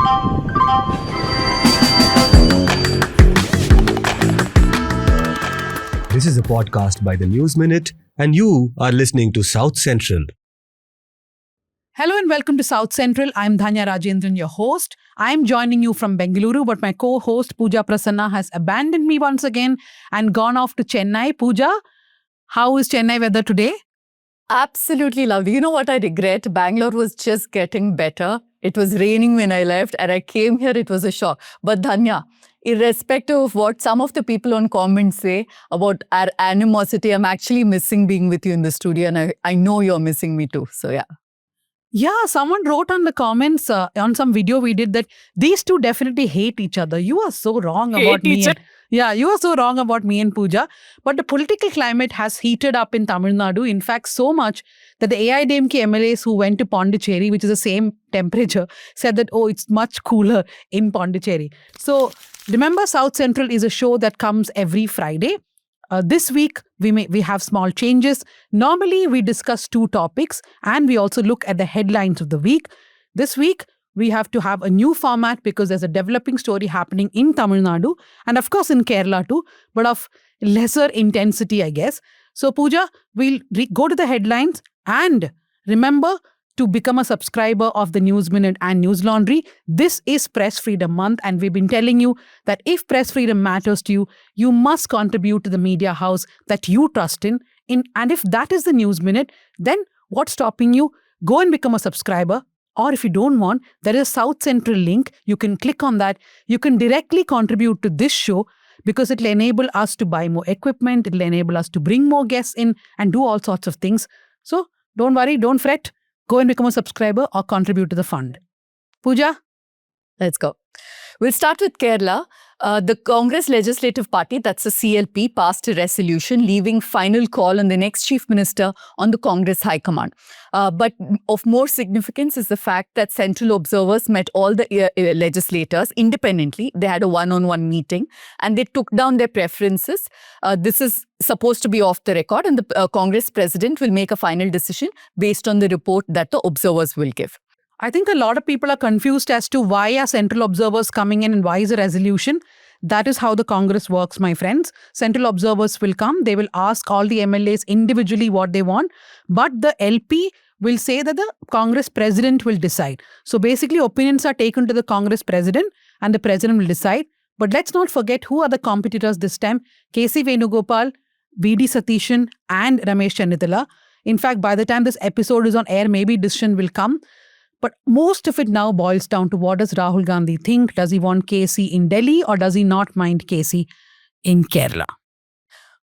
This is a podcast by the News Minute, and you are listening to South Central. Hello and welcome to South Central. I'm Dhanya, Rajendran, your host. I'm joining you from Bengaluru, but my co-host Pooja Prasanna has abandoned me once again and gone off to Chennai. Pooja, how is Chennai weather today? Absolutely lovely. You know what I regret? Bangalore was just getting better. It was raining when I left and I came here. It was a shock. But Dhanya, irrespective of what some of the people on comments say about our animosity, I'm actually missing being with you in the studio, and I know you're missing me too. So yeah. Yeah, someone wrote on the comments on some video we did that these two definitely hate each other. You are so wrong about me. You are so wrong about me and Pooja. But the political climate has heated up in Tamil Nadu. In fact, so much that the DMK MLAs who went to Pondicherry, which is the same temperature, said that, oh, it's much cooler in Pondicherry. So remember, South Central is a show that comes every Friday. This week, we have small changes. Normally, we discuss two topics and we also look at the headlines of the week. This week, we have to have a new format because there's a developing story happening in Tamil Nadu and of course in Kerala too, but of lesser intensity, I guess. So Pooja, we'll go to the headlines and remember to become a subscriber of the News Minute and News Laundry. This is Press Freedom Month and we've been telling you that if press freedom matters to you, you must contribute to the media house that you trust in. And if that is the News Minute, then what's stopping you? Go and become a subscriber. Or if you don't want, there is a South Central link. You can click on that. You can directly contribute to this show because it will enable us to buy more equipment. It will enable us to bring more guests in and do all sorts of things. So don't worry, don't fret. Go and become a subscriber or contribute to the fund. Pooja? Let's go. We'll start with Kerala. The Congress Legislative Party, that's the CLP, passed a resolution leaving final call on the next Chief Minister on the Congress High Command. But of more significance is the fact that central observers met all the legislators independently. They had a one-on-one meeting and they took down their preferences. This is supposed to be off the record and the Congress President will make a final decision based on the report that the observers will give. I think a lot of people are confused as to why are central observers coming in and why is a resolution. That is how the Congress works, my friends. Central observers will come. They will ask all the MLAs individually what they want. But the LP will say that the Congress President will decide. So basically, opinions are taken to the Congress President and the President will decide. But let's not forget who are the competitors this time. K.C. Venugopal, V.D. Satishan and Ramesh Chennithila. In fact, by the time this episode is on air, maybe decision will come. But most of it now boils down to what does Rahul Gandhi think? Does he want KC in Delhi or does he not mind KC in Kerala?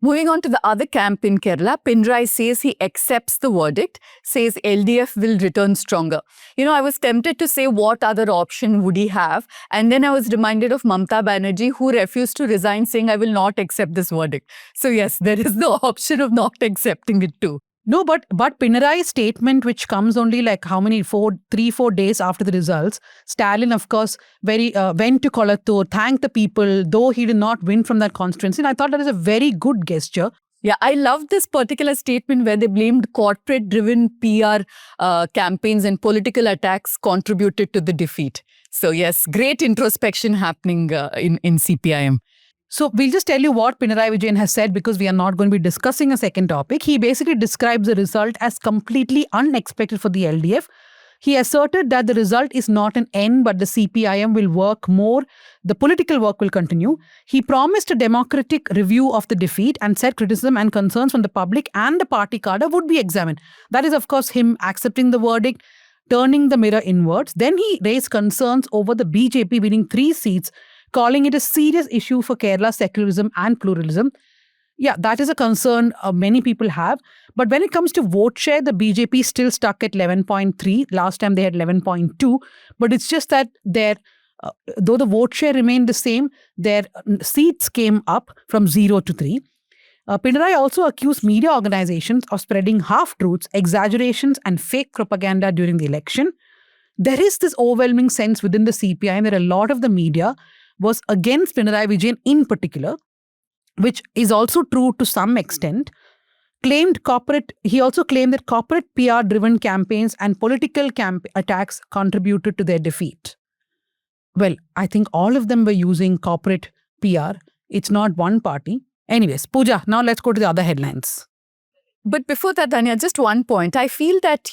Moving on to the other camp in Kerala, Pinarayi says he accepts the verdict, says LDF will return stronger. You know, I was tempted to say what other option would he have? And then I was reminded of Mamata Banerjee, who refused to resign, saying, I will not accept this verdict. So yes, there is the option of not accepting it too. No, but Pinarayi's statement, which comes only like how many, 4 days after the results, Stalin, of course, went to Kolattur, thanked the people, though he did not win from that constituency. And I thought that is a very good gesture. Yeah, I love this particular statement where they blamed corporate-driven PR campaigns and political attacks contributed to the defeat. So yes, great introspection happening in CPIM. So we'll just tell you what Pinarayi Vijayan has said because we are not going to be discussing a second topic. He basically describes the result as completely unexpected for the LDF. He asserted that the result is not an end, but the CPIM will work more. The political work will continue. He promised a democratic review of the defeat and said criticism and concerns from the public and the party cadre would be examined. That is, of course, him accepting the verdict, turning the mirror inwards. Then he raised concerns over the BJP winning 3 seats, calling it a serious issue for Kerala's secularism and pluralism. Yeah, that is a concern many people have. But when it comes to vote share, the BJP is still stuck at 11.3. Last time they had 11.2. But it's just that though the vote share remained the same, their seats came up from 0 to 3. Pinarayi also accused media organizations of spreading half-truths, exaggerations and fake propaganda during the election. There is this overwhelming sense within the CPI that a lot of the media was against Pinarayi Vijayan in particular, which is also true to some extent. He also claimed that corporate PR-driven campaigns and political attacks contributed to their defeat. Well, I think all of them were using corporate PR. It's not one party. Anyways, Pooja, now let's go to the other headlines. But before that, Dhanya, just one point. I feel that,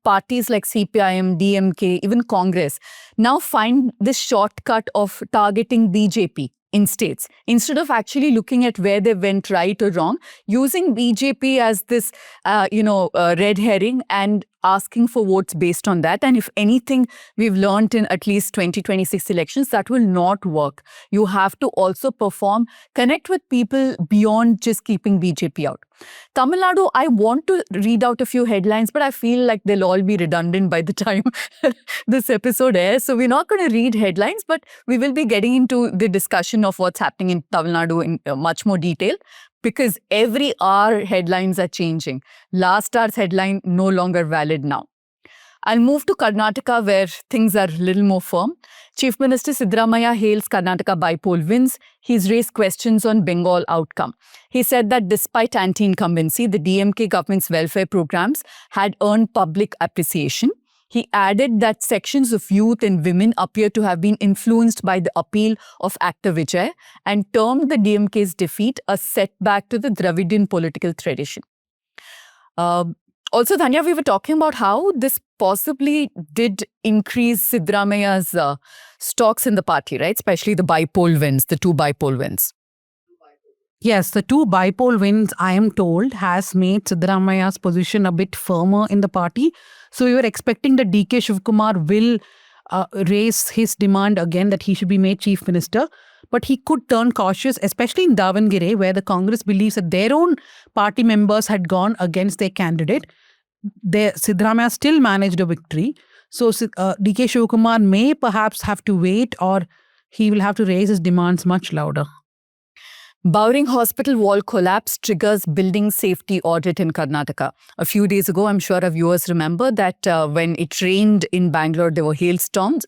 parties like CPIM, DMK, even Congress now find this shortcut of targeting BJP in states. Instead of actually looking at where they went right or wrong, using BJP as this, red herring and asking for votes based on that. And if anything, we've learned in at least 2026 elections, that will not work. You have to also perform, connect with people beyond just keeping BJP out. Tamil Nadu, I want to read out a few headlines, but I feel like they'll all be redundant by the time this episode airs. So we're not going to read headlines, but we will be getting into the discussion of what's happening in Tamil Nadu in much more detail. Because every hour headlines are changing. Last hour's headline no longer valid now. I'll move to Karnataka where things are a little more firm. Chief Minister Siddaramaiah hails Karnataka by-poll wins. He's raised questions on Bengal outcome. He said that despite anti-incumbency, the DMK government's welfare programs had earned public appreciation. He added that sections of youth and women appear to have been influenced by the appeal of actor Vijay and termed the DMK's defeat a setback to the Dravidian political tradition. Also, Dhanya, we were talking about how this possibly did increase Siddaramaiah's stocks in the party, right? Especially the by-poll wins, the two by-poll wins. Yes, the two by-poll wins, I am told, has made Siddaramaiah's position a bit firmer in the party. So we were expecting that DK Shivkumar will raise his demand again that he should be made chief minister. But he could turn cautious, especially in Davangere, where the Congress believes that their own party members had gone against their candidate. Siddaramaiah still managed a victory. So DK Shivkumar may perhaps have to wait, or he will have to raise his demands much louder. Bowring Hospital wall collapse triggers building safety audit in Karnataka. A few days ago, I'm sure our viewers remember that when it rained in Bangalore, there were hailstones,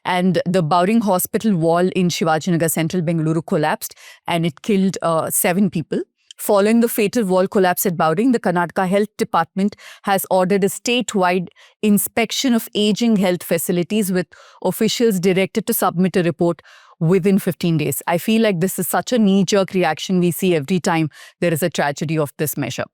and the Bowring Hospital wall in Shivajinagar, central Bengaluru collapsed and it killed 7 people. Following the fatal wall collapse at Bowring, the Karnataka Health Department has ordered a statewide inspection of aging health facilities with officials directed to submit a report within 15 days. I feel like this is such a knee-jerk reaction we see every time there is a tragedy of this measure.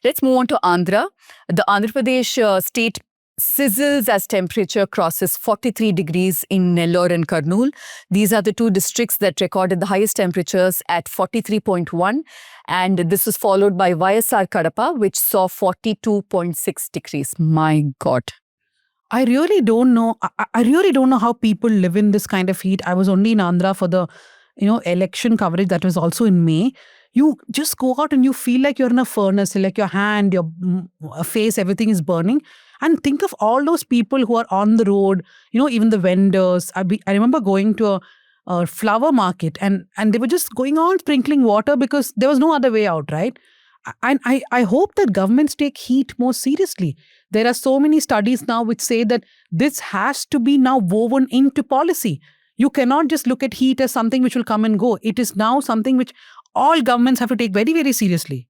Let's move on to Andhra. The Andhra Pradesh state sizzles as temperature crosses 43 degrees in Nellore and Kurnool. These are the two districts that recorded the highest temperatures at 43.1, and this was followed by YSR Kadapa, which saw 42.6 degrees. My God. I really don't know. I really don't know how people live in this kind of heat. I was only in Andhra for the, election coverage that was also in May. You just go out and you feel like you're in a furnace, like your hand, your face, everything is burning. And think of all those people who are on the road, even the vendors. I remember going to a flower market and they were just going on sprinkling water because there was no other way out, right? And I hope that governments take heat more seriously. There are so many studies now which say that this has to be now woven into policy. You cannot just look at heat as something which will come and go. It is now something which all governments have to take very, very seriously.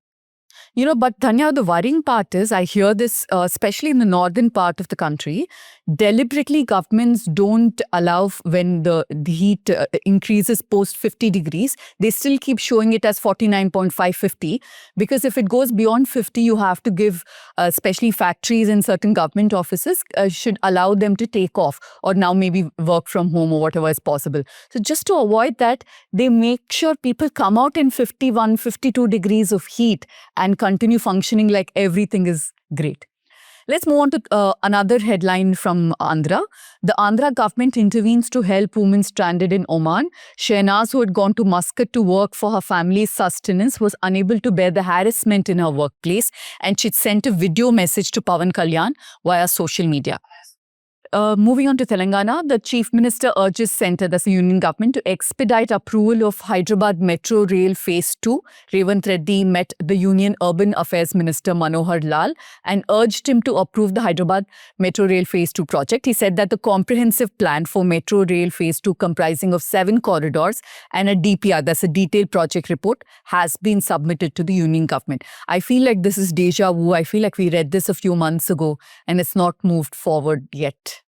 But Dhanya, the worrying part is, I hear this, especially in the northern part of the country, deliberately governments don't allow when the heat increases post 50 degrees, they still keep showing it as 49.5, 50. Because if it goes beyond 50, you have to give, especially factories and certain government offices, should allow them to take off or now maybe work from home or whatever is possible. So just to avoid that, they make sure people come out in 51, 52 degrees of heat and continue functioning like everything is great. Let's move on to another headline from Andhra. The Andhra government intervenes to help women stranded in Oman. Shehnaz, who had gone to Muscat to work for her family's sustenance, was unable to bear the harassment in her workplace, and she sent a video message to Pawan Kalyan via social media. Moving on to Telangana, the Chief Minister urges Centre, that's the Union Government, to expedite approval of Hyderabad Metro Rail Phase 2. Revant Reddy met the Union Urban Affairs Minister Manohar Lal and urged him to approve the Hyderabad Metro Rail Phase 2 project. He said that the comprehensive plan for Metro Rail Phase 2, comprising of 7 corridors and a DPR, that's a detailed project report, has been submitted to the Union Government. I feel like this is deja vu. I feel like we read this a few months ago and it's not moved forward yet.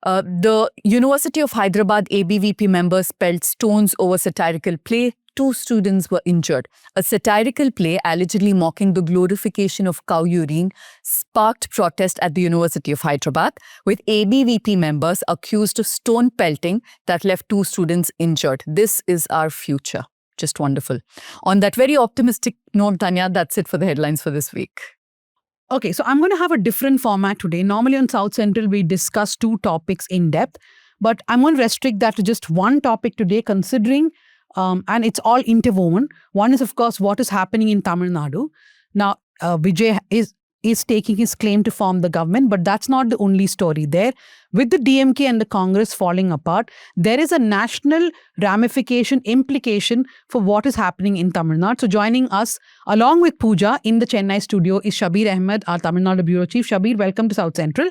The University of Hyderabad ABVP members spelled stones over satirical play. 2 students were injured. A satirical play allegedly mocking the glorification of cow urine sparked protest at the University of Hyderabad, with ABVP members accused of stone pelting that left 2 students injured. This is our future. Just wonderful. On that very optimistic note, Dhanya, that's it for the headlines for this week. Okay, so I'm going to have a different format today. Normally on South Central, we discuss 2 topics in depth, but I'm going to restrict that to just one topic today, considering, and it's all interwoven. One is, of course, what is happening in Tamil Nadu. Now, Vijay is taking his claim to form the government, but that's not the only story there. With the DMK and the Congress falling apart, there is a national ramification, implication for what is happening in Tamil Nadu. So joining us, along with Pooja, in the Chennai studio is Shabbir Ahmed, our Tamil Nadu Bureau Chief. Shabbir, welcome to South Central.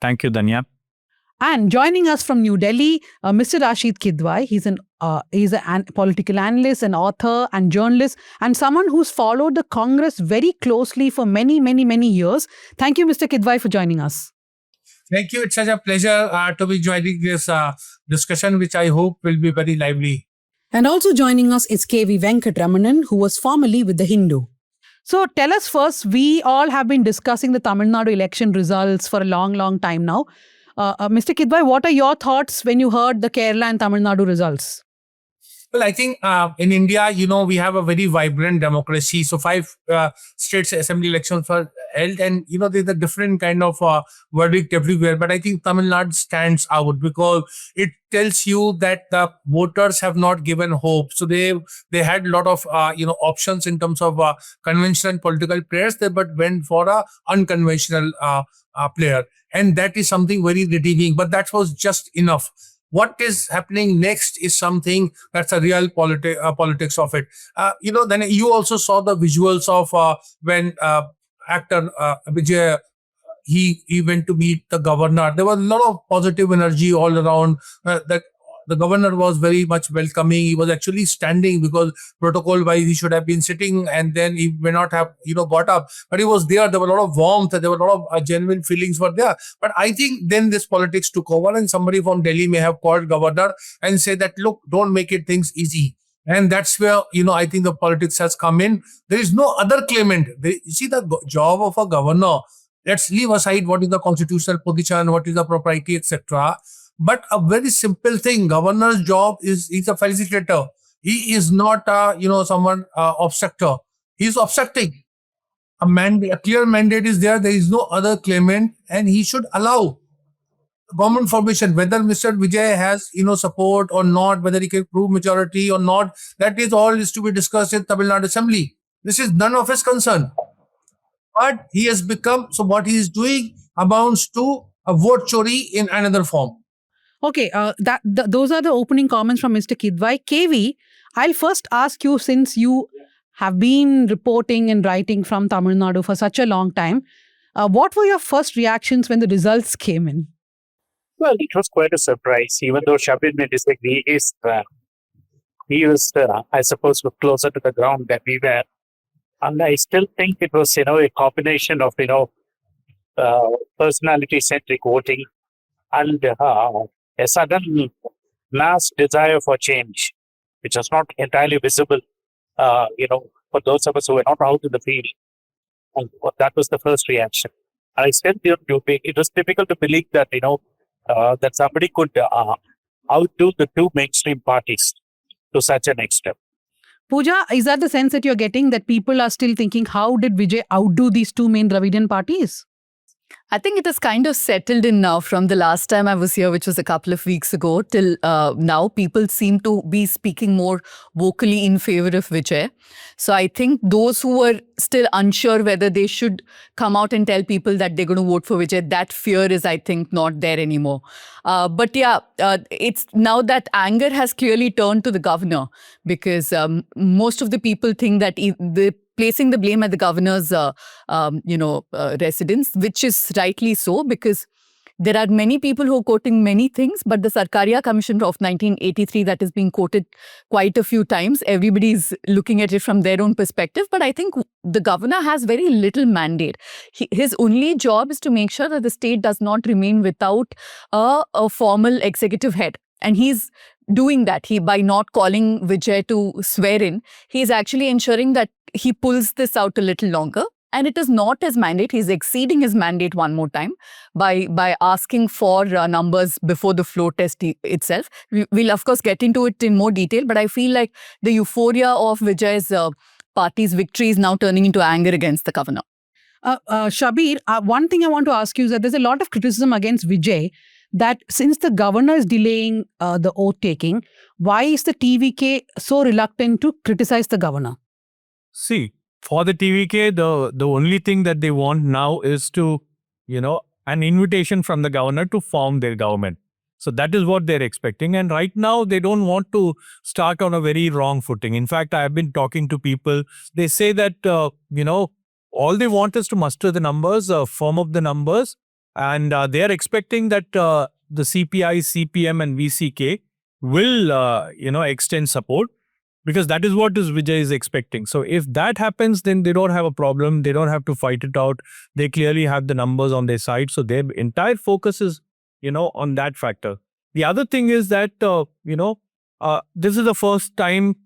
Thank you, Dhanya. And joining us from New Delhi, Mr. Rasheed Kidwai. He's a political analyst, an author and journalist, and someone who's followed the Congress very closely for many, many, many years. Thank you, Mr. Kidwai, for joining us. Thank you. It's such a pleasure to be joining this discussion, which I hope will be very lively. And also joining us is K Venkataramanan, who was formerly with the Hindu. So tell us first, we all have been discussing the Tamil Nadu election results for a long, long time now. Mr. Kidwai, what are your thoughts when you heard the Kerala and Tamil Nadu results? Well, I think in India, we have a very vibrant democracy. So 5 states assembly elections were held, and there's a different kind of verdict everywhere. But I think Tamil Nadu stands out because it tells you that the voters have not given hope. So they had a lot of options in terms of conventional political players, but went for a unconventional player, and that is something very redeeming. But that was just enough. What is happening next is something that's a real politics of it. Then you also saw the visuals of when actor Vijay, he went to meet the governor. There was a lot of positive energy all around. That the governor was very much welcoming. He was actually standing because protocol-wise he should have been sitting, and then he may not have got up. But he was there. There was a lot of warmth. There were a lot of genuine feelings were there. But I think then this politics took over, and somebody from Delhi may have called governor and said that, look, don't make it things easy. And that's where, I think the politics has come in. There is no other claimant. You see, the job of a governor, let's leave aside what is the constitutional position, what is the propriety, etc. But a very simple thing, governor's job is he's a facilitator. He is not someone obstructor. He's obstructing. A clear mandate is there. There is no other claimant, and he should allow government formation. Whether Mr. Vijay has support or not, whether he can prove majority or not, that is all is to be discussed in Tamil Nadu Assembly. This is none of his concern. But he has become, so what he is doing amounts to a vote chori in another form. Okay, those are the opening comments from Mr. Kidwai. KV, I'll first ask you, since you have been reporting and writing from Tamil Nadu for such a long time, what were your first reactions when the results came in? Well, it was quite a surprise, even though Shabbir may disagree. He was, I suppose, closer to the ground than we were. And I still think it was, a combination of, personality-centric voting and a sudden mass desire for change, which was not entirely visible, for those of us who were not out in the field. And that was the first reaction. And I still think it was difficult to believe that, that somebody could outdo the 2 mainstream parties to such an extent. Pooja, is that the sense that you're getting, that people are still thinking, how did Vijay outdo these 2 main Dravidian parties? I think it has kind of settled in now from the last time I was here, which was a couple of weeks ago, till now. People seem to be speaking more vocally in favor of Vijay. So I think those who were still unsure whether they should come out and tell people that they're going to vote for Vijay, that fear is, I think, not there anymore. But yeah, it's now that anger has clearly turned to the governor, because most of the people think that placing the blame at the governor's, residence, which is rightly so, because There are many people who are quoting many things, but the Sarkaria Commission of 1983 that is being quoted quite a few times, everybody's looking at it from their own perspective. But I think the governor has very little mandate. His only job is to make sure that the state does not remain without a formal executive head. And he's doing that. By not calling Vijay to swear in, he's actually ensuring that he pulls this out a little longer. And it is not his mandate. He's exceeding his mandate one more time by asking for numbers before the floor test itself. We'll, of course, get into it in more detail, but I feel like the euphoria of Vijay's party's victory is now turning into anger against the governor. Shabbir, one thing I want to ask you is that there's a lot of criticism against Vijay that since the governor is delaying the oath taking, why is the TVK so reluctant to criticize the governor? See, for the TVK, the only thing that they want now is to, an invitation from the governor to form their government. So that is what they're expecting. And right now, they don't want to start on a very wrong footing. In fact, I have been talking to people. They say that, all they want is to muster the numbers, firm up the numbers. And they are expecting that the CPI, CPM and VCK will, extend support. Because that is what Vijay is expecting. So if that happens, then they don't have a problem. They don't have to fight it out. They clearly have the numbers on their side. So their entire focus is, on that factor. The other thing is that, this is the first time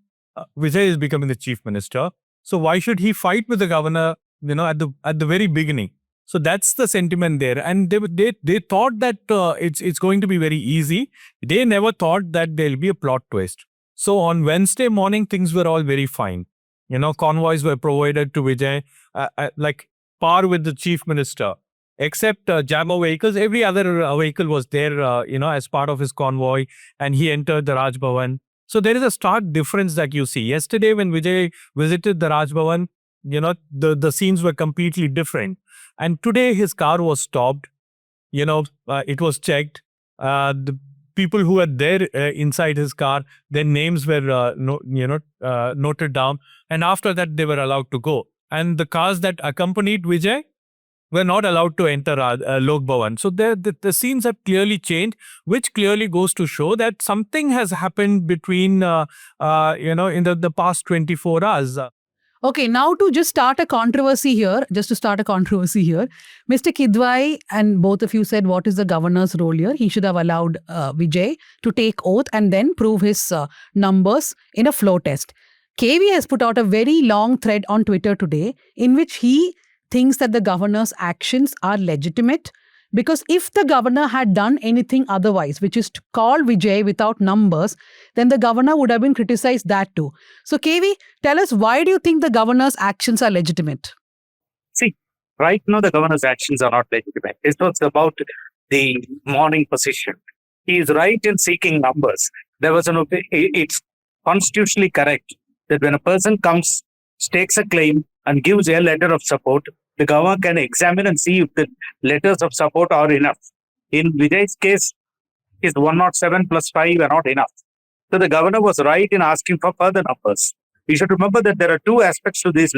Vijay is becoming the chief minister. So why should he fight with the governor, at the very beginning? So that's the sentiment there. And they thought that it's going to be very easy. They never thought that there'll be a plot twist. So on Wednesday morning, things were all very fine. Convoys were provided to Vijay, like par with the chief minister, except Jammer vehicles. Every other vehicle was there, as part of his convoy, and he entered the Raj Bhavan. So there is a stark difference that you see. Yesterday, when Vijay visited the Raj Bhavan, the scenes were completely different. And today, his car was stopped. It was checked. The people who were there inside his car, their names were noted down, and after that they were allowed to go. And the cars that accompanied Vijay were not allowed to enter Lok Bhavan. So the scenes have clearly changed, which clearly goes to show that something has happened between in the past 24 hours. Okay, now to just start a controversy here, Mr. Kidwai and both of you said, what is the governor's role here? He should have allowed Vijay to take oath and then prove his numbers in a floor test. KV has put out a very long thread on Twitter today in which he thinks that the governor's actions are legitimate. Because if the governor had done anything otherwise, which is to call Vijay without numbers, then the governor would have been criticized that too. So KV, tell us, why do you think the governor's actions are legitimate? See, right now the governor's actions are not legitimate. It's not about the morning position. He is right in seeking numbers. It's constitutionally correct that when a person comes, stakes a claim and gives a letter of support, the governor can examine and see if the letters of support are enough. In Vijay's case, his 107 plus 5 are not enough. So the governor was right in asking for further numbers. We should remember that there are two aspects to this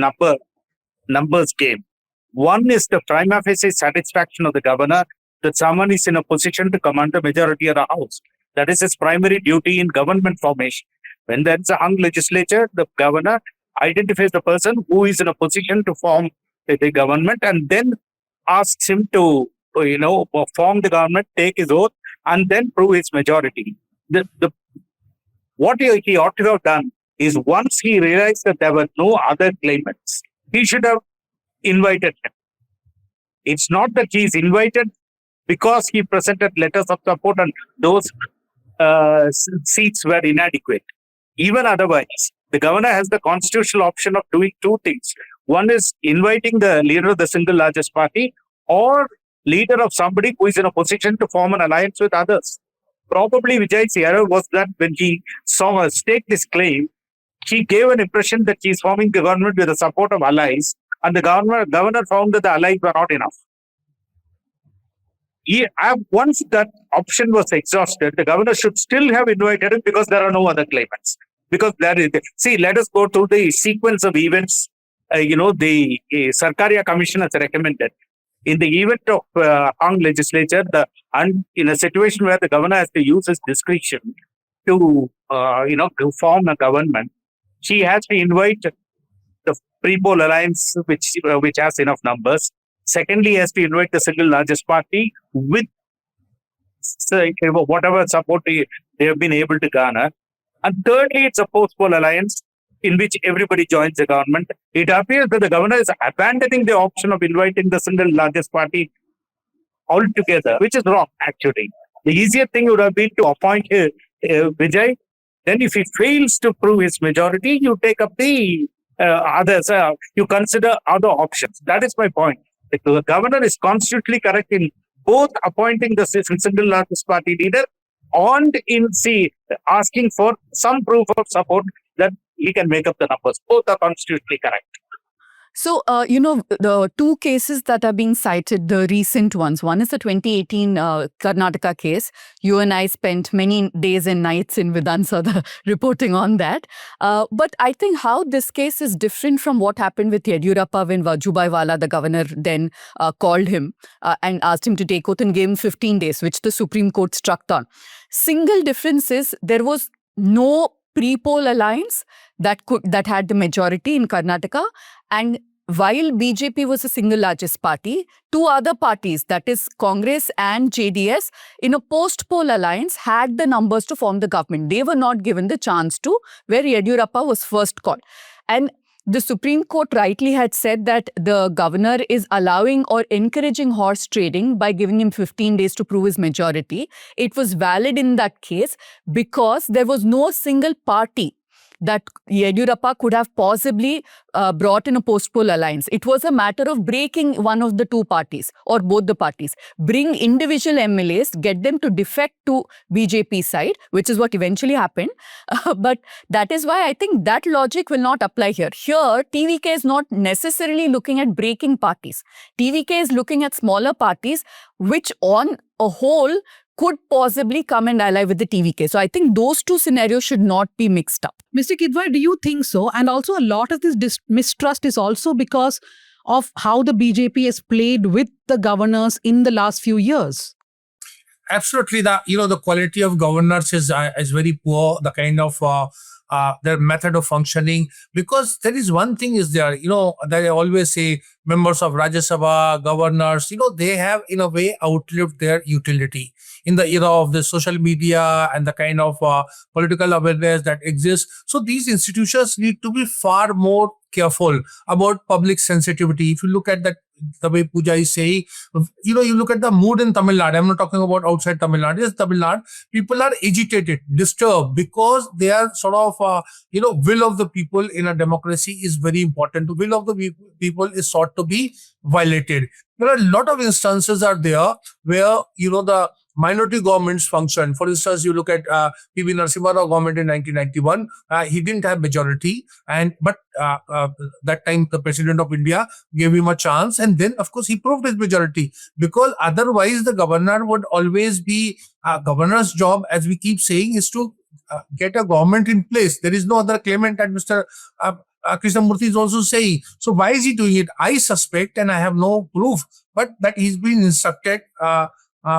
numbers game. One is the prima facie satisfaction of the governor that someone is in a position to command the majority of the house. That is his primary duty in government formation. When there is a hung legislature, the governor identifies the person who is in a position to form the government and then asks him to, form the government, take his oath, and then prove his majority. What he ought to have done is once he realized that there were no other claimants, he should have invited him. It's not that he is invited because he presented letters of support and those seats were inadequate. Even otherwise, the governor has the constitutional option of doing two things. One is inviting the leader of the single largest party or leader of somebody who is in a position to form an alliance with others. Probably Vijay's error was that when he staked this claim, he gave an impression that he is forming the government with the support of allies, and the governor found that the allies were not enough. Once that option was exhausted, the governor should still have invited him because there are no other claimants. Because let us go through the sequence of events. The Sarkaria Commission has recommended In the event of hung legislature, in a situation where the governor has to use his discretion to to form a government, she has to invite the pre-poll alliance, which has enough numbers. Secondly, has to invite the single largest party with whatever support they have been able to garner. And thirdly, it's a post-poll alliance in which everybody joins the government. It appears that the governor is abandoning the option of inviting the single largest party altogether, which is wrong, actually. The easier thing would have been to appoint Vijay. Then if he fails to prove his majority, you take up the others. You consider other options. That is my point. The governor is constitutionally correct in both appointing the single largest party leader and in asking for some proof of support that he can make up the numbers. Both are constitutionally correct. So, the two cases that are being cited, the recent ones, one is the 2018 Karnataka case. You and I spent many days and nights in Vidhan Sabha reporting on that. But I think how this case is different from what happened with Yediyurappa when Vajubhai Wala, the governor, then called him and asked him to take oath and gave him 15 days, which the Supreme Court struck down. Single difference is there was no pre-poll alliance that had the majority in Karnataka, and while BJP was the single largest party, two other parties, that is Congress and JDS, in a post-poll alliance had the numbers to form the government. They were not given the chance to, where Yediyurappa was first called. And the Supreme Court rightly had said that the governor is allowing or encouraging horse trading by giving him 15 days to prove his majority. It was valid in that case because there was no single party that Yediyurappa could have possibly brought in a post-poll alliance. It was a matter of breaking one of the two parties or both the parties. Bring individual MLAs, get them to defect to BJP side, which is what eventually happened. But that is why I think that logic will not apply here. Here, TVK is not necessarily looking at breaking parties. TVK is looking at smaller parties, which on a whole could possibly come and ally with the TVK. So I think those two scenarios should not be mixed up. Mr. Kidwai, do you think so? And also a lot of this mistrust is also because of how the BJP has played with the governors in the last few years. Absolutely. The quality of governors is very poor. The kind of their method of functioning, because there is one thing is there, that I always say members of Rajya Sabha, governors, they have in a way outlived their utility in the era of the social media and the kind of political awareness that exists. So these institutions need to be far more careful about public sensitivity. If you look at that, the way Pooja is saying, you look at the mood in Tamil Nadu. I'm not talking about outside Tamil Nadu. Yes, Tamil Nadu, people are agitated, disturbed, because they are sort of, will of the people in a democracy is very important. The will of the people is sought to be violated. There are a lot of instances are there where, the minority governments function. For instance, you look at P.V. Narasimha Rao government in 1991. He didn't have majority, but that time the President of India gave him a chance, and then of course he proved his majority, because otherwise the governor would always be governor's job, as we keep saying, is to get a government in place. There is no other claimant, and Mr. Krishnamurthy is also saying. So why is he doing it? I suspect, and I have no proof, but that he's been instructed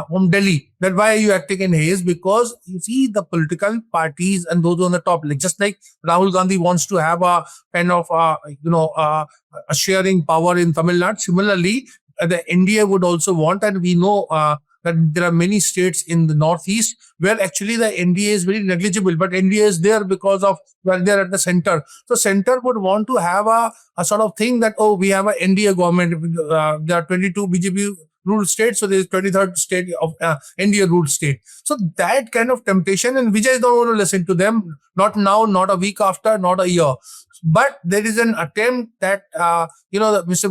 from Delhi, that why are you acting in haste? Because you see the political parties and those on the top, like just like Rahul Gandhi wants to have a kind of a sharing power in Tamil Nadu. Similarly, the NDA would also want, and we know that there are many states in the northeast where actually the NDA is very negligible, but NDA is there because of, they're at the center. So center would want to have a sort of thing that, we have an NDA government. There are 22 BJP ruled state, so there is 23rd state of India ruled state. So that kind of temptation, and Vijay don't want to listen to them, not now, not a week after, not a year. But there is an attempt that Mr.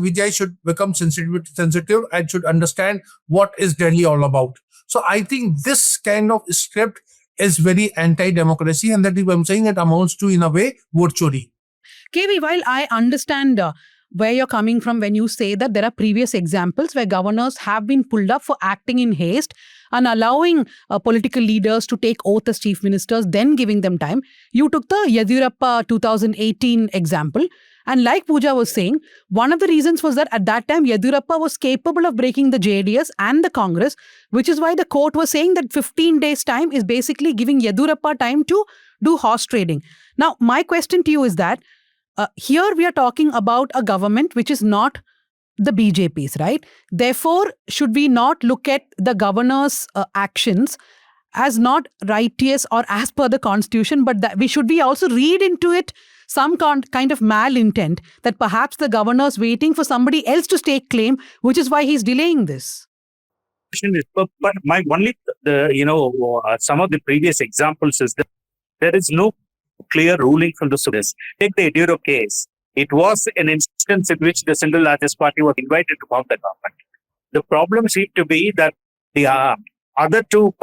Vijay should become sensitive and should understand what is Delhi all about. So I think this kind of script is very anti-democracy, and that is what I'm saying, it amounts to, in a way, vote chori. KV, while I understand where you're coming from when you say that there are previous examples where governors have been pulled up for acting in haste and allowing political leaders to take oath as chief ministers, then giving them time. You took the Yediyurappa 2018 example. And like Pooja was saying, one of the reasons was that at that time, Yediyurappa was capable of breaking the JDS and the Congress, which is why the court was saying that 15 days' time is basically giving Yediyurappa time to do horse trading. Now, my question to you is that here we are talking about a government which is not the BJP's, right? Therefore, should we not look at the governor's actions as not righteous or as per the constitution, but that should we also read into it some kind of malintent that perhaps the governor's waiting for somebody else to stake claim, which is why he's delaying this? But my only, some of the previous examples is that there is no clear ruling from the Supreme Court. Take the Yediyurappa case. It was an instance in which the single largest party was invited to form the government. The problem seemed to be that the other two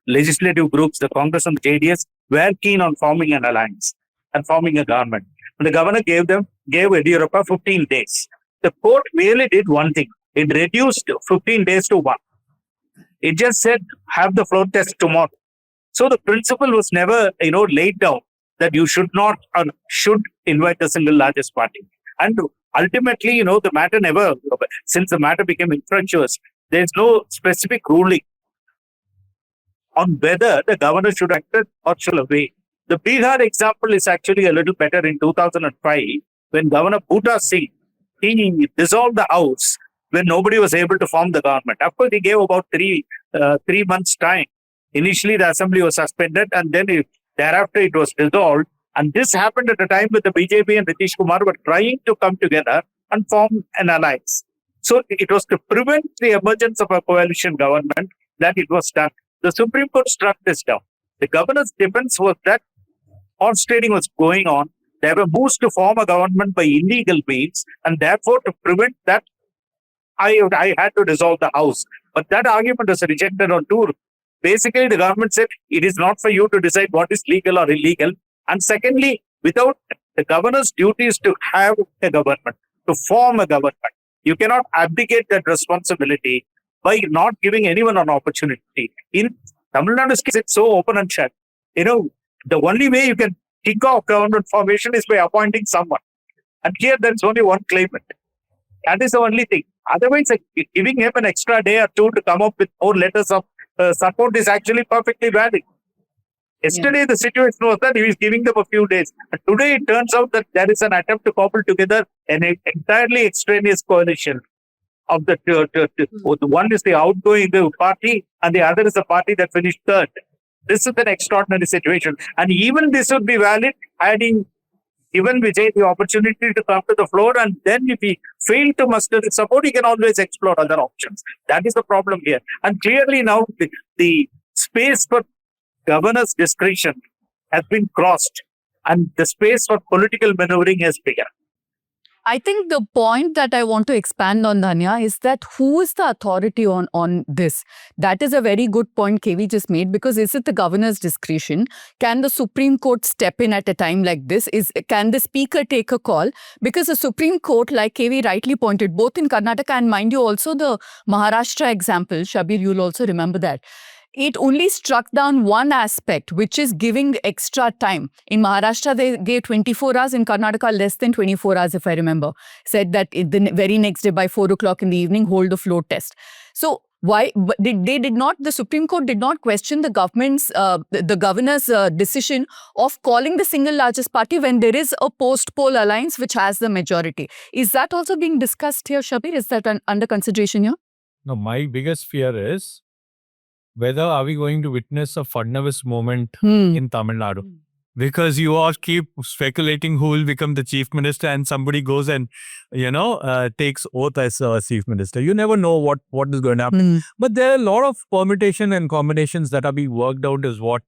legislative groups, the Congress and the JDS, were keen on forming an alliance and forming a government. And the governor gave Yediyurappa 15 days. The court merely did one thing. It reduced 15 days to 1. It just said, have the floor test tomorrow. So the principle was never, laid down that you should not or should invite the single largest party. And ultimately, the matter never, since the matter became infructuous, there's no specific ruling on whether the governor should act or should wait. The Bihar example is actually a little better in 2005 when Governor Bhutta Singh, he dissolved the house when nobody was able to form the government. Of course, he gave about 3 months' time. Initially, the assembly was suspended and then thereafter it was dissolved. And this happened at a time when the BJP and Nitish Kumar were trying to come together and form an alliance. So it was to prevent the emergence of a coalition government that it was done. The Supreme Court struck this down. The governor's defense was that horse trading was going on. There were moves to form a government by illegal means, and therefore to prevent that, I had to dissolve the house. But that argument was rejected on two. Basically, the government said it is not for you to decide what is legal or illegal. And secondly, without the governor's duty is to have a government, to form a government. You cannot abdicate that responsibility by not giving anyone an opportunity. In Tamil Nadu's case, it's so open and shut. The only way you can kick off government formation is by appointing someone. And here there's only one claimant. That is the only thing. Otherwise, giving him an extra day or two to come up with more letters of support is actually perfectly valid. Yesterday, the situation was that he was giving them a few days. But today, it turns out that there is an attempt to cobble together an entirely extraneous coalition of the one is the outgoing party and the other is the party that finished third. This is an extraordinary situation. And even this would be valid adding given Vijay the opportunity to come to the floor, and then if he failed to muster the support, he can always explore other options. That is the problem here. And clearly now the space for governor's discretion has been crossed and the space for political maneuvering has begun. I think the point that I want to expand on, Dhanya, is that who is the authority on this? That is a very good point KV just made, because is it the governor's discretion? Can the Supreme Court step in at a time like this? Can the speaker take a call? Because the Supreme Court, like KV rightly pointed, both in Karnataka and mind you also the Maharashtra example, Shabbir, you'll also remember that. It only struck down one aspect, which is giving extra time. In Maharashtra, they gave 24 hours. In Karnataka, less than 24 hours, if I remember. Said that the very next day by 4 o'clock in the evening, hold the floor test. So why the Supreme Court did not question the government's, the governor's decision of calling the single largest party when there is a post-poll alliance which has the majority. Is that also being discussed here, Shabbir? Is that under consideration here? No, my biggest fear is whether are we going to witness a Fadnavis moment in Tamil Nadu? Because you all keep speculating who will become the chief minister and somebody goes and, takes oath as chief minister. You never know what is going to happen. But there are a lot of permutation and combinations that are being worked out is what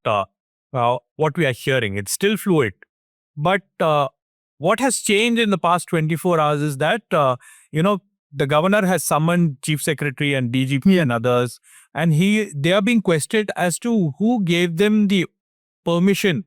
we are hearing. It's still fluid. But what has changed in the past 24 hours is that, the governor has summoned chief secretary and DGP and others, and they are being questioned as to who gave them the permission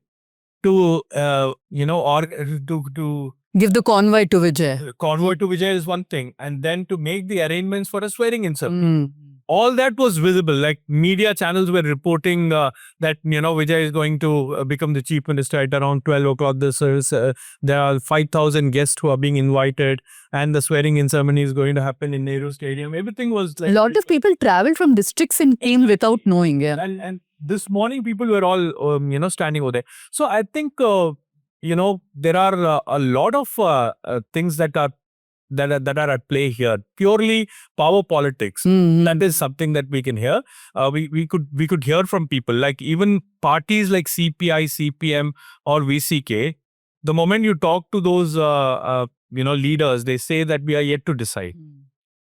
to, or to give the convoy to Vijay. Convoy to Vijay is one thing, and then to make the arrangements for a swearing-in ceremony. all that was visible. Like media channels were reporting that, Vijay is going to become the chief minister at around 12 o'clock. There are 5,000 guests who are being invited, and the swearing-in ceremony is going to happen in Nehru Stadium. Everything was like... A lot of people traveled from districts and came without knowing. Yeah. And this morning, people were all, standing over there. So I think, there are a lot of things that are at play here. Purely power politics. That is something that we can hear. We could hear from people, like even parties like CPI, CPM or VCK. The moment you talk to those leaders, they say that we are yet to decide.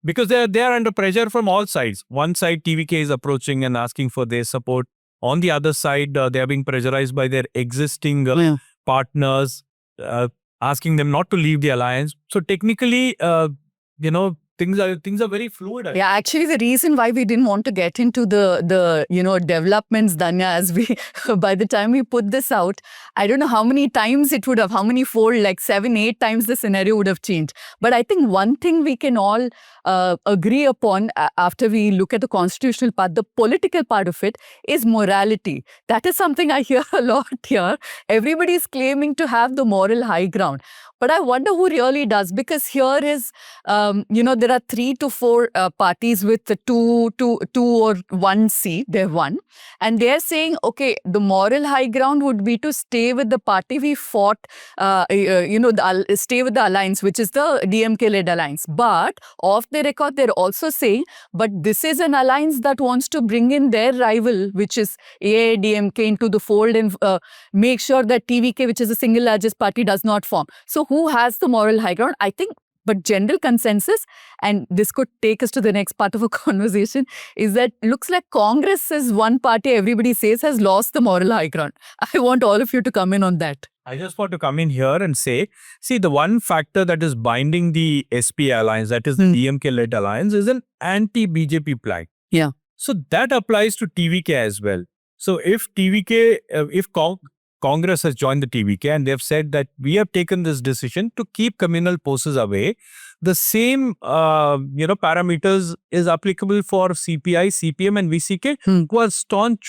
Because they are under pressure from all sides. One side, TVK is approaching and asking for their support. On the other side, they are being pressurized by their existing partners, asking them not to leave the alliance. So technically, things are very fluid. Yeah, actually, the reason why we didn't want to get into the developments, Dhanya, as we by the time we put this out, I don't know how many times it would have, how many fold, like 7, 8 times the scenario would have changed. But I think one thing we can all agree upon after we look at the constitutional part, the political part of it, is morality. That is something I hear a lot here. Everybody is claiming to have the moral high ground. But I wonder who really does, because here is, there are 3 to 4 parties with the two or 1 seat. They've won. And they're saying, okay, the moral high ground would be to stay with the party we fought, stay with the alliance, which is the DMK-led alliance. But off the record, they're also saying, but this is an alliance that wants to bring in their rival, which is AIDMK, into the fold and make sure that TVK, which is the single largest party, does not form. So who has the moral high ground? I think, but general consensus, and this could take us to the next part of a conversation, is that looks like Congress is one party everybody says has lost the moral high ground. I want all of you to come in on that. I just want to come in here and say, see, the one factor that is binding the SP alliance, that is the DMK-led alliance, is an anti-BJP plank. Yeah. So that applies to TVK as well. So if Congress has joined the TVK and they have said that we have taken this decision to keep communal forces away, the same parameters is applicable for CPI, CPM and VCK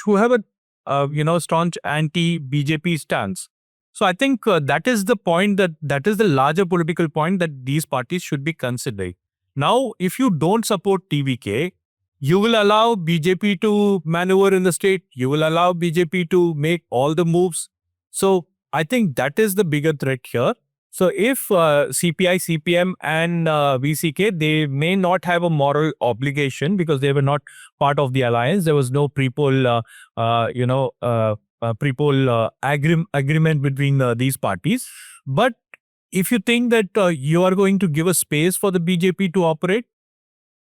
who have a staunch anti-BJP stance. So I think that is the point, that is the larger political point that these parties should be considering. Now, if you don't support TVK, you will allow BJP to maneuver in the state. You will allow BJP to make all the moves. So I think that is the bigger threat here. So if CPI, CPM and VCK, they may not have a moral obligation because they were not part of the alliance. There was no pre-poll, agreement between these parties. But if you think that you are going to give a space for the BJP to operate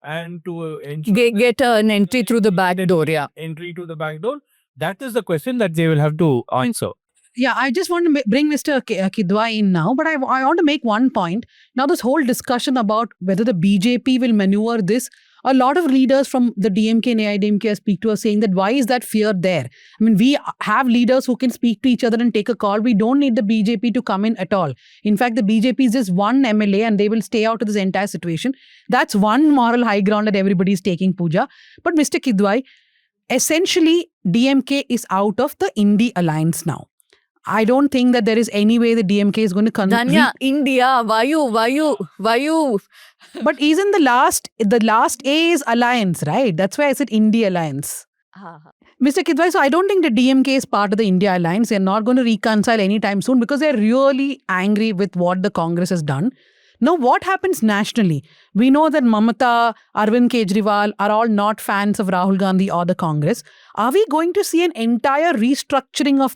and to get an entry through the back door, entry to the back door, that is the question that they will have to answer. Yeah, I just want to bring Mr. Kidwai in now, but I want to make one point. Now, this whole discussion about whether the BJP will maneuver this, a lot of leaders from the DMK and AIDMK I speak to are saying that why is that fear there? I mean, we have leaders who can speak to each other and take a call. We don't need the BJP to come in at all. In fact, the BJP is just one MLA and they will stay out of this entire situation. That's one moral high ground that everybody is taking, Pooja. But Mr. Kidwai, essentially, DMK is out of the Indie alliance now. I don't think that there is any way the DMK is going to Dhanya, India, why you? But isn't the last A is alliance, right? That's why I said India alliance. Mr. Kidwai, so I don't think the DMK is part of the India alliance. They're not going to reconcile anytime soon because they're really angry with what the Congress has done. Now, what happens nationally? We know that Mamata, Arvind Kejriwal are all not fans of Rahul Gandhi or the Congress. Are we going to see an entire restructuring of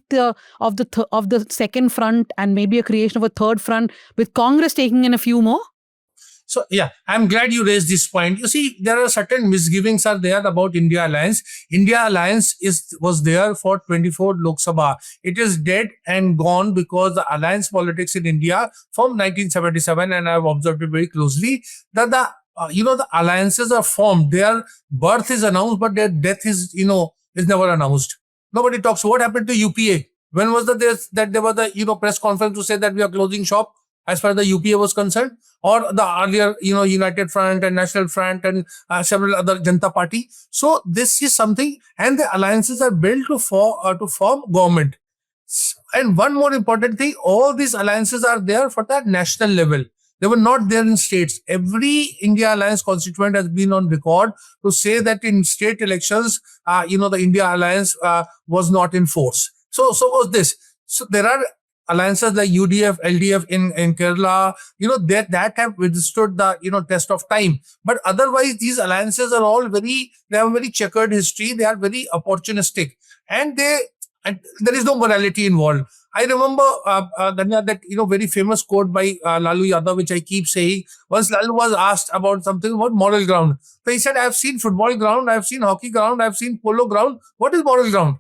the second front and maybe a creation of a third front with Congress taking in a few more? So, yeah, I'm glad you raised this point. You see, there are certain misgivings are there about India Alliance. India Alliance was there for 24 Lok Sabha. It is dead and gone because the alliance politics in India from 1977, and I've observed it very closely, that the alliances are formed. Their birth is announced, but their death is never announced. Nobody talks. What happened to UPA? When was that there was the press conference to say that we are closing shop? as far as the UPA was concerned, or the earlier, United Front and National Front and several other Janata Party. So this is something, and the alliances are built to form government. And one more important thing, all these alliances are there for that national level. They were not there in states. Every India Alliance constituent has been on record to say that in state elections, the India Alliance was not in force. So was this. So there are alliances like UDF, LDF in Kerala, that have withstood the, test of time. But otherwise, these alliances are all they have a very checkered history. They are very opportunistic, and there is no morality involved. I remember, Dhanya, that, very famous quote by Lalu Yadav, which I keep saying. Once Lalu was asked about something about moral ground. So he said, I've seen football ground, I've seen hockey ground, I've seen polo ground. What is moral ground?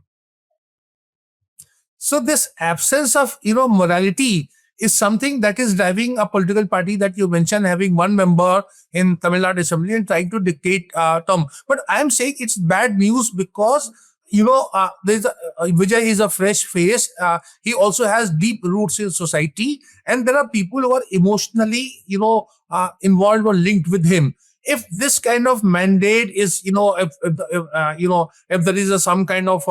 So this absence of, morality is something that is driving a political party that you mentioned, having one member in Tamil Nadu Assembly and trying to dictate term. But I am saying it's bad news because Vijay is a fresh face. He also has deep roots in society, and there are people who are emotionally, involved or linked with him. If this kind of mandate is, if there is some kind of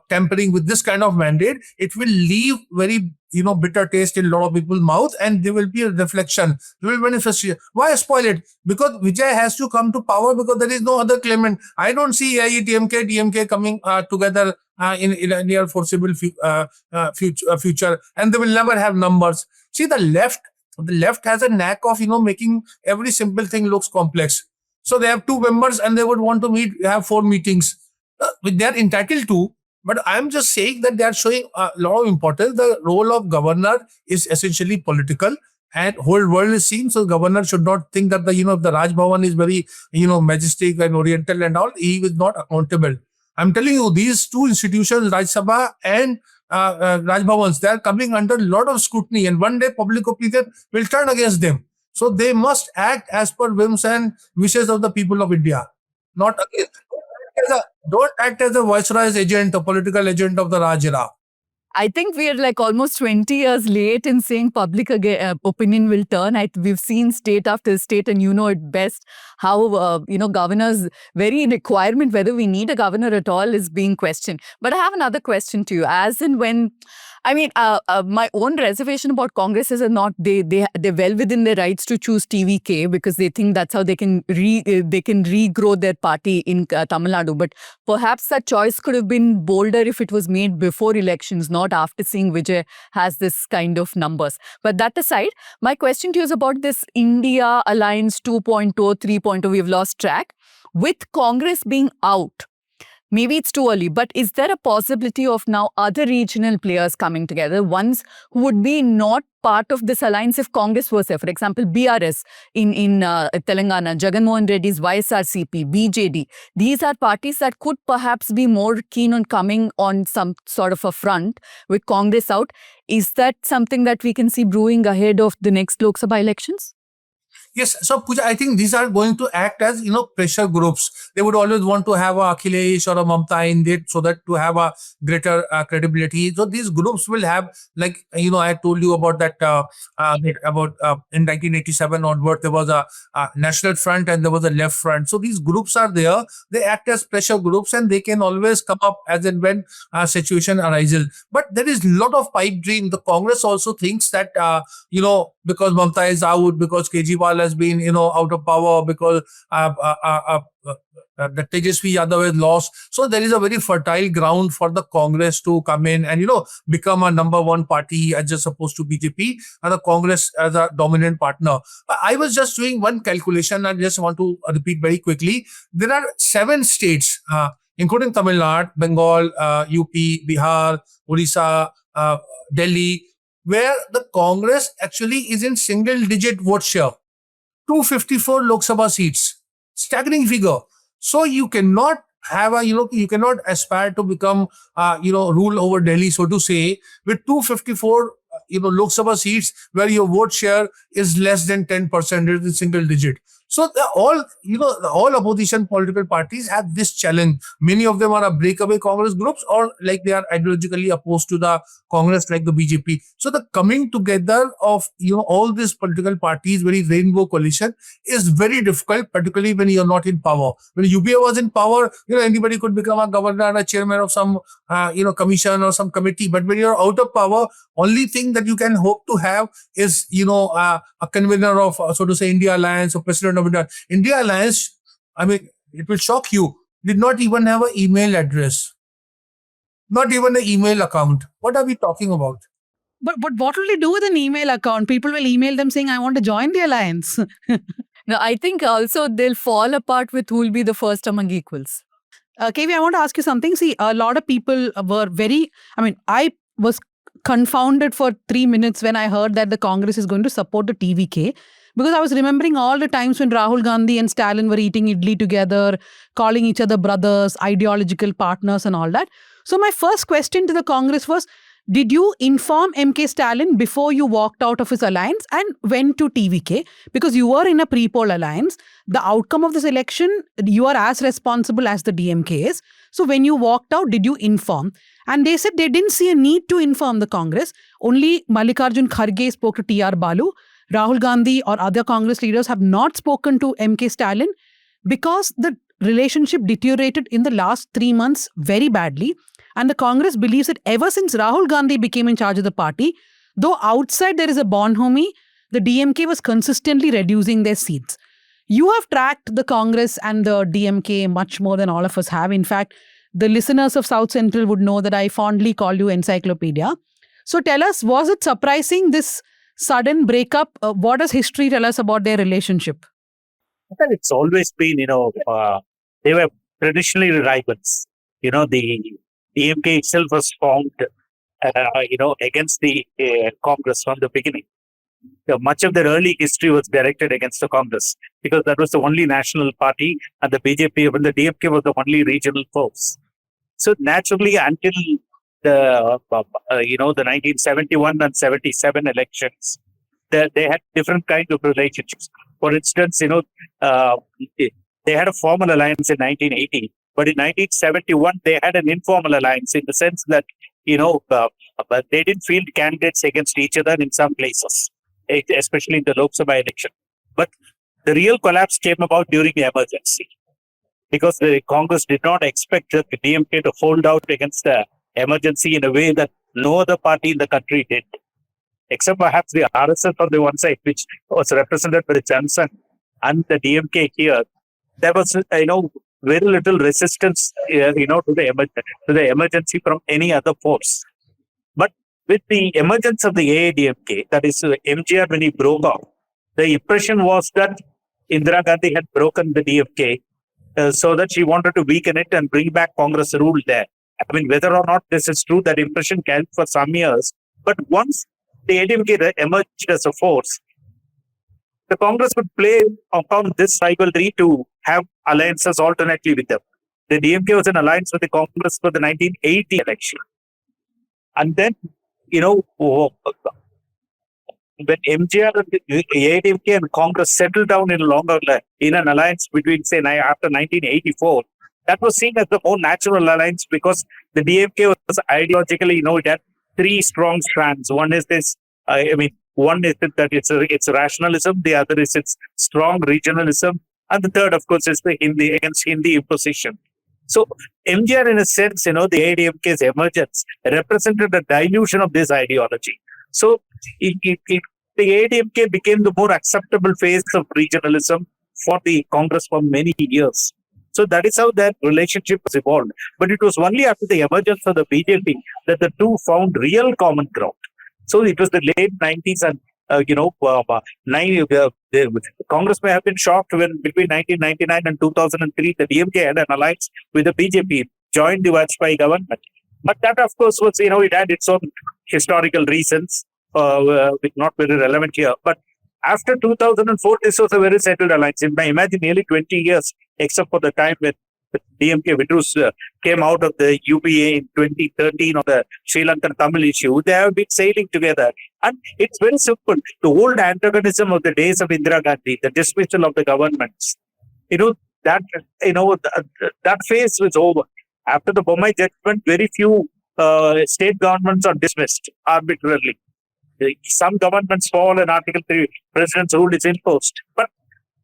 tampering with this kind of mandate, it will leave very, bitter taste in a lot of people's mouth, and there will be a reflection. There will be manifestation. Why spoil it? Because Vijay has to come to power because there is no other claimant. I don't see DMK coming together in a near foreseeable future, and they will never have numbers. See, the left has a knack of, making every simple thing looks complex. So they have 2 members and they would want to have 4 meetings. They are entitled to. But I'm just saying that they are showing a lot of importance. The role of governor is essentially political, and whole world is seeing. So governor should not think that if the Raj Bhavan is very, majestic and oriental and all, he is not accountable. I'm telling you, these 2 institutions, Raj Sabha and Raj Bhavans, they are coming under a lot of scrutiny, and one day public opinion will turn against them. So they must act as per whims and wishes of the people of India, not against. Don't act as a viceroy's agent, a political agent of the Raj era. I think we are like almost 20 years late in saying public opinion will turn. We've seen state after state, and you know it best how, governors' very requirement, whether we need a governor at all, is being questioned. But I have another question to you. As in when, my own reservation about Congress is not they're well within their rights to choose TVK because they think that's how they can regrow their party in Tamil Nadu. But perhaps that choice could have been bolder if it was made before elections, not after seeing Vijay has this kind of numbers. But that aside, my question to you is about this India Alliance 2.0, 3.0. We've lost track. With Congress being out, maybe it's too early, but is there a possibility of now other regional players coming together, ones who would be not part of this alliance if Congress was there? For example, BRS in Telangana, Jagan Mohan Reddy's YSRCP, BJD. These are parties that could perhaps be more keen on coming on some sort of a front with Congress out. Is that something that we can see brewing ahead of the next Lok Sabha elections? Yes. So, Pooja, I think these are going to act as, pressure groups. They would always want to have a Akhilesh or a Mamta in it so that to have a greater credibility. So these groups will have, like, I told you about that, in 1987 onward, there was a National Front and there was a Left Front. So these groups are there. They act as pressure groups and they can always come up as and when a situation arises. But there is a lot of pipe dream. The Congress also thinks that, because Mamta is out, because Kejriwal has been, out of power, because the Tejasvi Yadav has lost. So there is a very fertile ground for the Congress to come in and, become a number 1 party as opposed to BJP, and the Congress as a dominant partner. I was just doing one calculation. I just want to repeat very quickly. There are 7 states, including Tamil Nadu, Bengal, UP, Bihar, Odisha, Delhi, where the Congress actually is in single-digit vote share. 254 Lok Sabha seats. Staggering figure. So you cannot have you cannot aspire to become, rule over Delhi, so to say, with 254, Lok Sabha seats where your vote share is less than 10%, it is single digit. So all opposition political parties have this challenge. Many of them are a breakaway Congress groups, or like they are ideologically opposed to the Congress, like the BJP. So the coming together of all these political parties, very rainbow coalition, is very difficult, particularly when you're not in power. When UPA was in power, anybody could become a governor and a chairman of some commission or some committee. But when you're out of power, only thing that you can hope to have is a convener of, so to say, India Alliance or president of India Alliance. I mean, it will shock you, did not even have an email address, not even an email account. What are we talking about? But what will they do with an email account? People will email them saying, I want to join the alliance. No, I think also they'll fall apart with who will be the first among equals. KV, I want to ask you something. See, a lot of people were I was confounded for 3 minutes when I heard that the Congress is going to support the TVK, because I was remembering all the times when Rahul Gandhi and Stalin were eating idli together, calling each other brothers, ideological partners and all that. So my first question to the Congress was, did you inform MK Stalin before you walked out of his alliance and went to TVK? Because you were in a pre-poll alliance. The outcome of this election, you are as responsible as the DMK is. So when you walked out, did you inform? And they said they didn't see a need to inform the Congress. Only Mallikarjun Kharge spoke to TR Balu. Rahul Gandhi or other Congress leaders have not spoken to MK Stalin because the relationship deteriorated in the last 3 months very badly. And the Congress believes that ever since Rahul Gandhi became in charge of the party, though outside there is a bonhomie, the DMK was consistently reducing their seats. You have tracked the Congress and the DMK much more than all of us have. In fact, the listeners of South Central would know that I fondly call you encyclopedia. So tell us, was it surprising, this sudden breakup? What does history tell us about their relationship? Well, it's always been, they were traditionally rivals. The DMK itself was formed, against the Congress from the beginning. Much of their early history was directed against the Congress because that was the only national party, and the BJP, when the DMK was the only regional force. So naturally, until the 1971 and 77 elections, they had different kind of relationships. For instance, they had a formal alliance in 1980, but in 1971 they had an informal alliance in the sense that but they didn't field candidates against each other in some places, especially in the Lok Sabha election. But the real collapse came about during the emergency, because the Congress did not expect the DMK to hold out against the emergency in a way that no other party in the country did, except perhaps the RSS on the one side, which was represented by Johnson, and the DMK here. There was, very little resistance, to the emergency from any other force. But with the emergence of the AIDMK, that is MGR, when he broke off, the impression was that Indira Gandhi had broken the DMK so that she wanted to weaken it and bring back Congress rule there. I mean, whether or not this is true, that impression carried for some years. But once the AIDMK emerged as a force, the Congress would play upon this rivalry to have alliances alternately with them. The DMK was in alliance with the Congress for the 1980 election. And then, when MGR and the AIDMK and Congress settled down in an alliance between, say, after 1984, that was seen as the more natural alliance, because the DMK was ideologically, it had three strong strands. One is this, one is that it's rationalism, the other is its strong regionalism, and the third, of course, is the against Hindi imposition. So MGR, in a sense, the AIDMK's emergence represented a dilution of this ideology. So the AIDMK became the more acceptable phase of regionalism for the Congress for many years. So that is how that relationship was evolved. But it was only after the emergence of the BJP that the two found real common ground. So it was the late 90s, and Congress may have been shocked when between 1999 and 2003, the DMK had an alliance with the BJP, joined the Vajpayee government. But that, of course, was, it had its own historical reasons, not very relevant here. But after 2004, this was a very settled alliance. Imagine nearly 20 years, except for the time when DMK withdrew, came out of the UPA in 2013 on the Sri Lankan Tamil issue. They have been sailing together. And it's very simple. The old antagonism of the days of Indira Gandhi, the dismissal of the governments, that that phase was over. After the Bommai judgment, very few state governments are dismissed arbitrarily. Some governments fall and Article 3 President's rule is imposed. But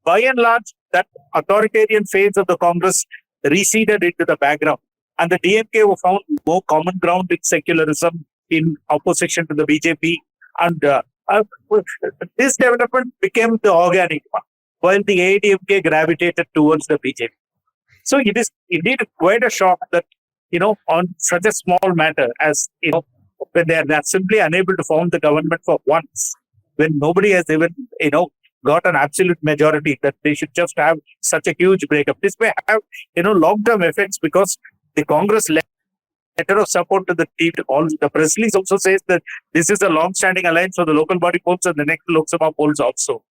by and large, that authoritarian phase of the Congress receded into the background. And the DMK found more common ground in secularism in opposition to the BJP. And this development became the organic one, while the AIDMK gravitated towards the BJP. So it is indeed quite a shock that, on such a small matter as, when they are simply unable to form the government for once, when nobody has even, got an absolute majority, that they should just have such a huge breakup. This may have, long-term effects because the Congress letter of support to the team, the press release also says that this is a long-standing alliance for the local body polls and the next Lok Sabha polls also.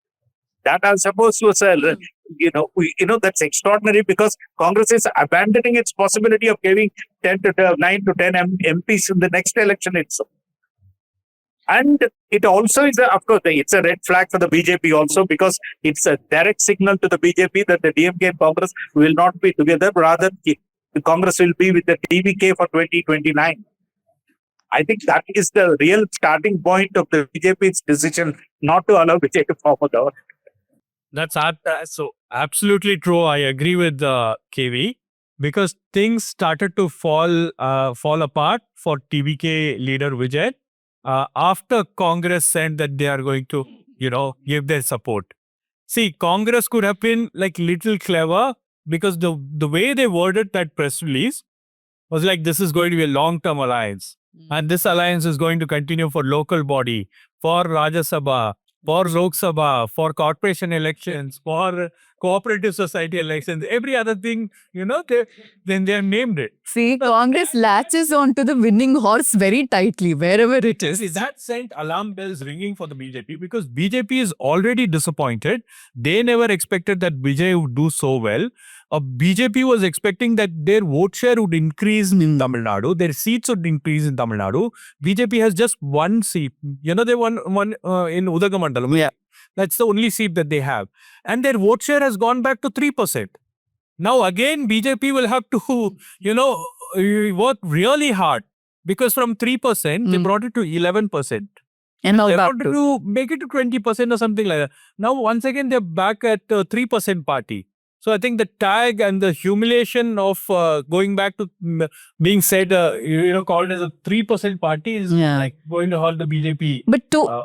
That I suppose was that's extraordinary because Congress is abandoning its possibility of giving 9 to 10 MPs in the next election itself. And it also is, of course, it's a red flag for the BJP also because it's a direct signal to the BJP that the DMK and Congress will not be together. Rather, the Congress will be with the TVK for 2029. I think that is the real starting point of the BJP's decision not to allow Vijay to form a government. That's so absolutely true. I agree with KV because things started to fall apart for TVK leader Vijay after Congress said that they are going to, give their support. See, Congress could have been like little clever because the way they worded that press release was like, this is going to be a long-term alliance. And this alliance is going to continue for local body, for Rajya Sabha, for Lok Sabha, for corporation elections, for cooperative society elections, every other thing, then they have named it. See, Congress latches onto the winning horse very tightly, wherever it is. See, that sent alarm bells ringing for the BJP because BJP is already disappointed. They never expected that Vijay would do so well. BJP was expecting that their vote share would increase in Tamil Nadu, their seats would increase in Tamil Nadu. BJP has just one seat. They won one in Udagamandalam. Yeah. That's the only seat that they have. And their vote share has gone back to 3%. Now again, BJP will have to, work really hard because from 3%, they brought it to 11%. And now they back wanted to make it to 20% or something like that. Now, once again, they're back at 3% party. So I think the tag and the humiliation of going back to being said, called as a 3% party is going to hurt the BJP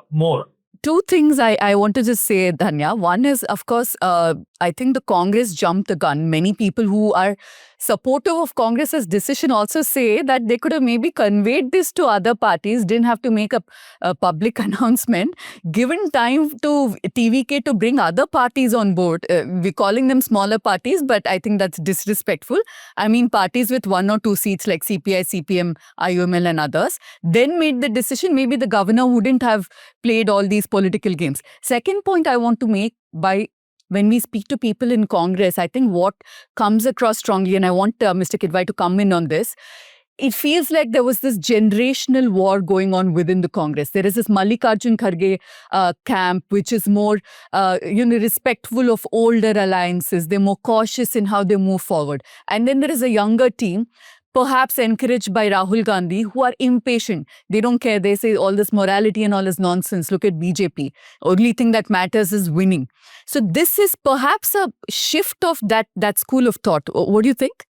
more. Two things I want to just say, Dhanya. One is, of course, I think the Congress jumped the gun. Many people who are supportive of Congress's decision also say that they could have maybe conveyed this to other parties, didn't have to make a public announcement, given time to TVK to bring other parties on board. We're calling them smaller parties, but I think that's disrespectful. I mean, parties with 1 or 2 seats like CPI, CPM, IUML and others, then made the decision. Maybe the governor wouldn't have played all these political games. Second point I want to make, when we speak to people in Congress, I think what comes across strongly, and I want Mr. Kidwai to come in on this, it feels like there was this generational war going on within the Congress. There is this Mallikarjun Kharge camp, which is more, respectful of older alliances. They're more cautious in how they move forward. And then there is a younger team, perhaps encouraged by Rahul Gandhi, who are impatient. They don't care. They say all this morality and all this nonsense. Look at BJP. Only thing that matters is winning. So this is perhaps a shift of that school of thought. What do you think?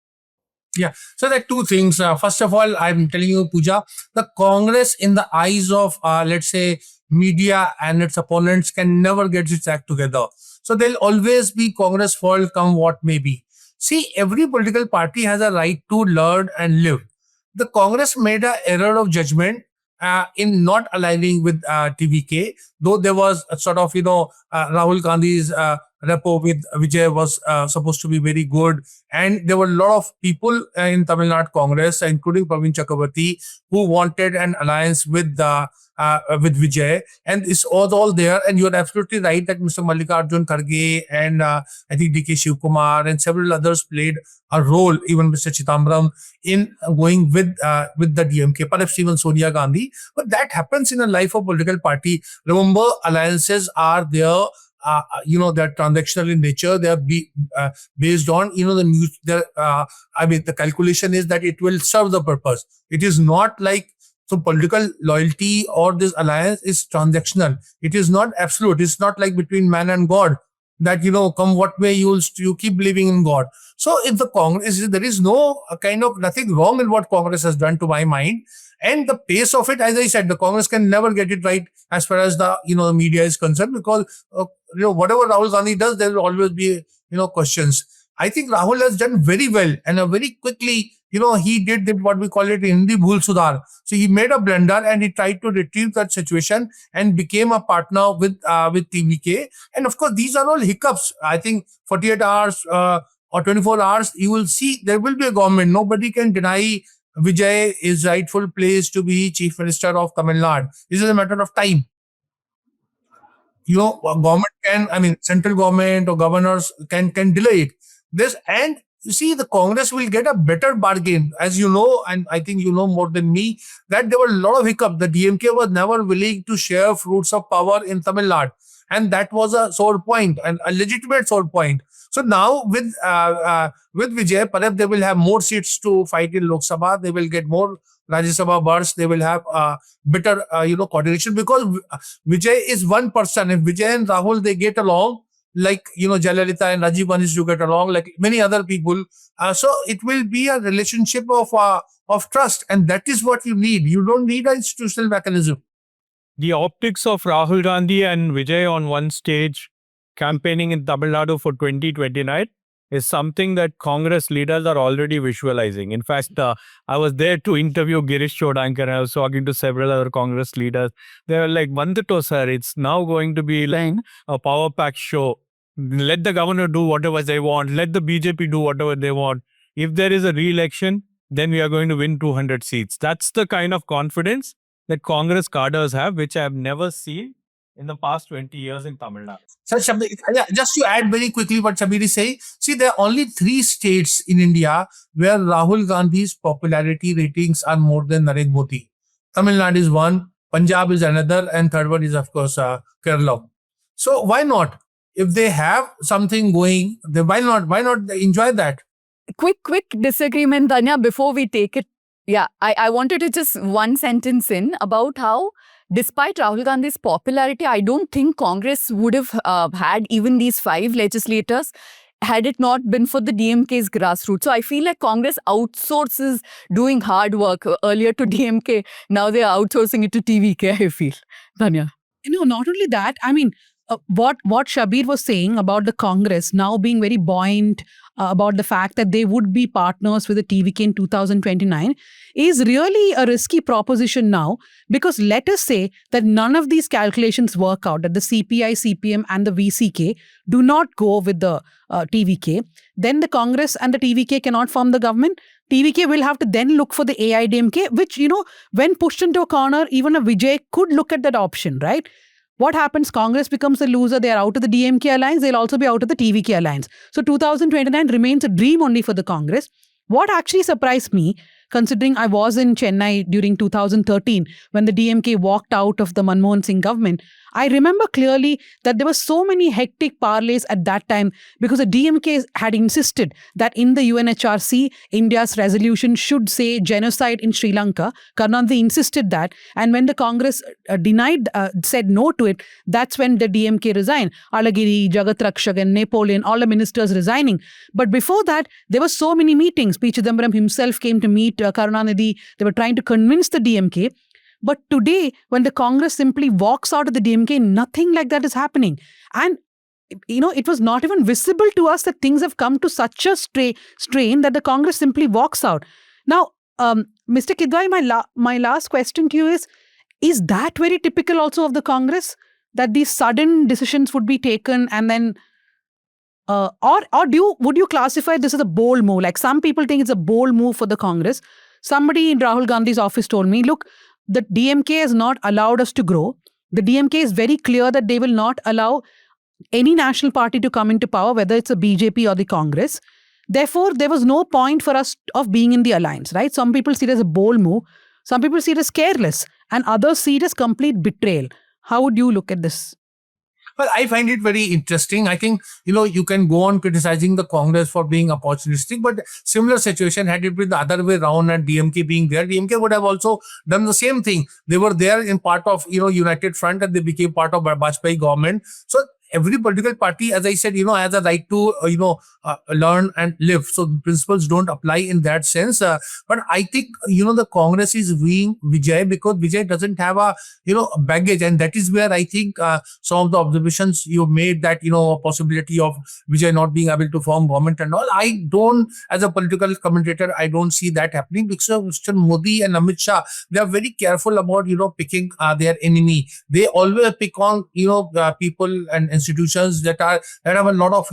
Yeah. So there are two things. First of all, I'm telling you, Pooja, the Congress in the eyes of, let's say, media and its opponents can never get its act together. So there'll always be Congress fault come what may be. See, every political party has a right to learn and live. The Congress made an error of judgment in not aligning with TVK, though there was a sort of, Rahul Gandhi's rapport with Vijay was supposed to be very good. And there were a lot of people in Tamil Nadu Congress, including Praveen Chakrabarti, who wanted an alliance with Vijay. And it's all there. And you're absolutely right that Mr. Mallikarjun Kharge and I think DK Shivkumar and several others played a role, even Mr. Chidambaram, in going with the DMK, perhaps even Sonia Gandhi. But that happens in a life of political party. Remember, alliances are there. They're transactional in nature. They are based on, the news. The calculation is that it will serve the purpose. It is not like, so political loyalty or this alliance is transactional. It is not absolute. It's not like between man and God that, come what may, you keep believing in God. So if the Congress, there is no nothing wrong in what Congress has done to my mind. And the pace of it, as I said, the Congress can never get it right as far as the media is concerned, because whatever Rahul Gandhi does, there will always be questions. I think Rahul has done very well and very quickly. He did what we call it in Hindi bhul sudhar. So he made a blunder and he tried to retrieve that situation and became a partner with TVK. And of course, these are all hiccups. I think 48 hours or 24 hours, you will see there will be a government. Nobody can deny Vijay is rightful place to be Chief Minister of Tamil Nadu. This is a matter of time. Central government or governors can delay it. And you see, the Congress will get a better bargain, as you know, and I think you know more than me, that there were a lot of hiccups. The DMK was never willing to share fruits of power in Tamil Nadu. And that was a sore point, and a legitimate sore point. So now with Vijay, perhaps they will have more seats to fight in Lok Sabha. They will get more Rajya Sabha berths. They will have better, coordination, because Vijay is one person. If Vijay and Rahul, they get along, like, Jayalalitha and Rajiv managed to get along, like many other people. So it will be a relationship of trust. And that is what you need. You don't need an institutional mechanism. The optics of Rahul Gandhi and Vijay on one stage campaigning in Tamil Nadu for 2029 is something that Congress leaders are already visualizing. In fact, I was there to interview Girish Chodankar, and I was talking to several other Congress leaders. They were like, Vandito sir, it's now going to be like a power pack show. Let the governor do whatever they want. Let the BJP do whatever they want. If there is a re-election, then we are going to win 200 seats. That's the kind of confidence that Congress cadres have, which I have never seen in the past 20 years in Tamil Nadu. So, just to add very quickly what Shabbir is saying, see, there are only 3 states in India where Rahul Gandhi's popularity ratings are more than Narendra Modi. Tamil Nadu is one, Punjab is another, and third one is, of course, Kerala. So why not? If they have something going, then why not enjoy that? Quick disagreement, Dhanya, before we take it. Yeah, I wanted to just one sentence in about how, despite Rahul Gandhi's popularity, I don't think Congress would have had even these 5 legislators had it not been for the DMK's grassroots. So I feel like Congress outsources doing hard work earlier to DMK. Now they are outsourcing it to TVK, I feel. Dhanya. Not only that, what Shabbir was saying about the Congress now being very buoyant about the fact that they would be partners with the TVK in 2029 is really a risky proposition now, because let us say that none of these calculations work out, that the CPI, CPM and the VCK do not go with the TVK, then the Congress and the TVK cannot form the government. TVK will have to then look for the AIDMK, which, when pushed into a corner, even a Vijay could look at that option, right? What happens? Congress becomes the loser. They are out of the DMK alliance. They'll also be out of the TVK alliance. So 2029 remains a dream only for the Congress. What actually surprised me, considering I was in Chennai during 2013 when the DMK walked out of the Manmohan Singh government, I remember clearly that there were so many hectic parleys at that time because the DMK had insisted that in the UNHRC, India's resolution should say genocide in Sri Lanka. Karnanthi insisted that. And when the Congress said no to it, that's when the DMK resigned. Alagiri, Jagat Rakshak and Napoleon, all the ministers resigning. But before that, there were so many meetings. P. Chidambaram himself came to meet Karunanidhi. They were trying to convince the DMK. But today, when the Congress simply walks out of the DMK, nothing like that is happening. And, it was not even visible to us that things have come to such a strain that the Congress simply walks out. Now, Mr. Kidwai, my last question to you is that very typical also of the Congress? That these sudden decisions would be taken and then would you classify this as a bold move? Like some people think it's a bold move for the Congress. Somebody in Rahul Gandhi's office told me, look, the DMK has not allowed us to grow. The DMK is very clear that they will not allow any national party to come into power, whether it's a BJP or the Congress. Therefore, there was no point for us of being in the alliance, right? Some people see it as a bold move. Some people see it as careless, and others see it as complete betrayal. How would you look at this? Well, I find it very interesting. I think, you can go on criticizing the Congress for being opportunistic, but similar situation, had it been the other way around and DMK being there, DMK would have also done the same thing. They were there in part of, United Front, and they became part of Vajpayee government. So every political party, as I said, has a right to, learn and live. So principles don't apply in that sense. But I think, the Congress is viewing Vijay because Vijay doesn't have a, baggage. And that is where I think some of the observations you made that, a possibility of Vijay not being able to form government and all. I don't, as a political commentator, I don't see that happening because Mr. Modi and Amit Shah, they are very careful about, picking their enemy. They always pick on, people and institutions that have a lot of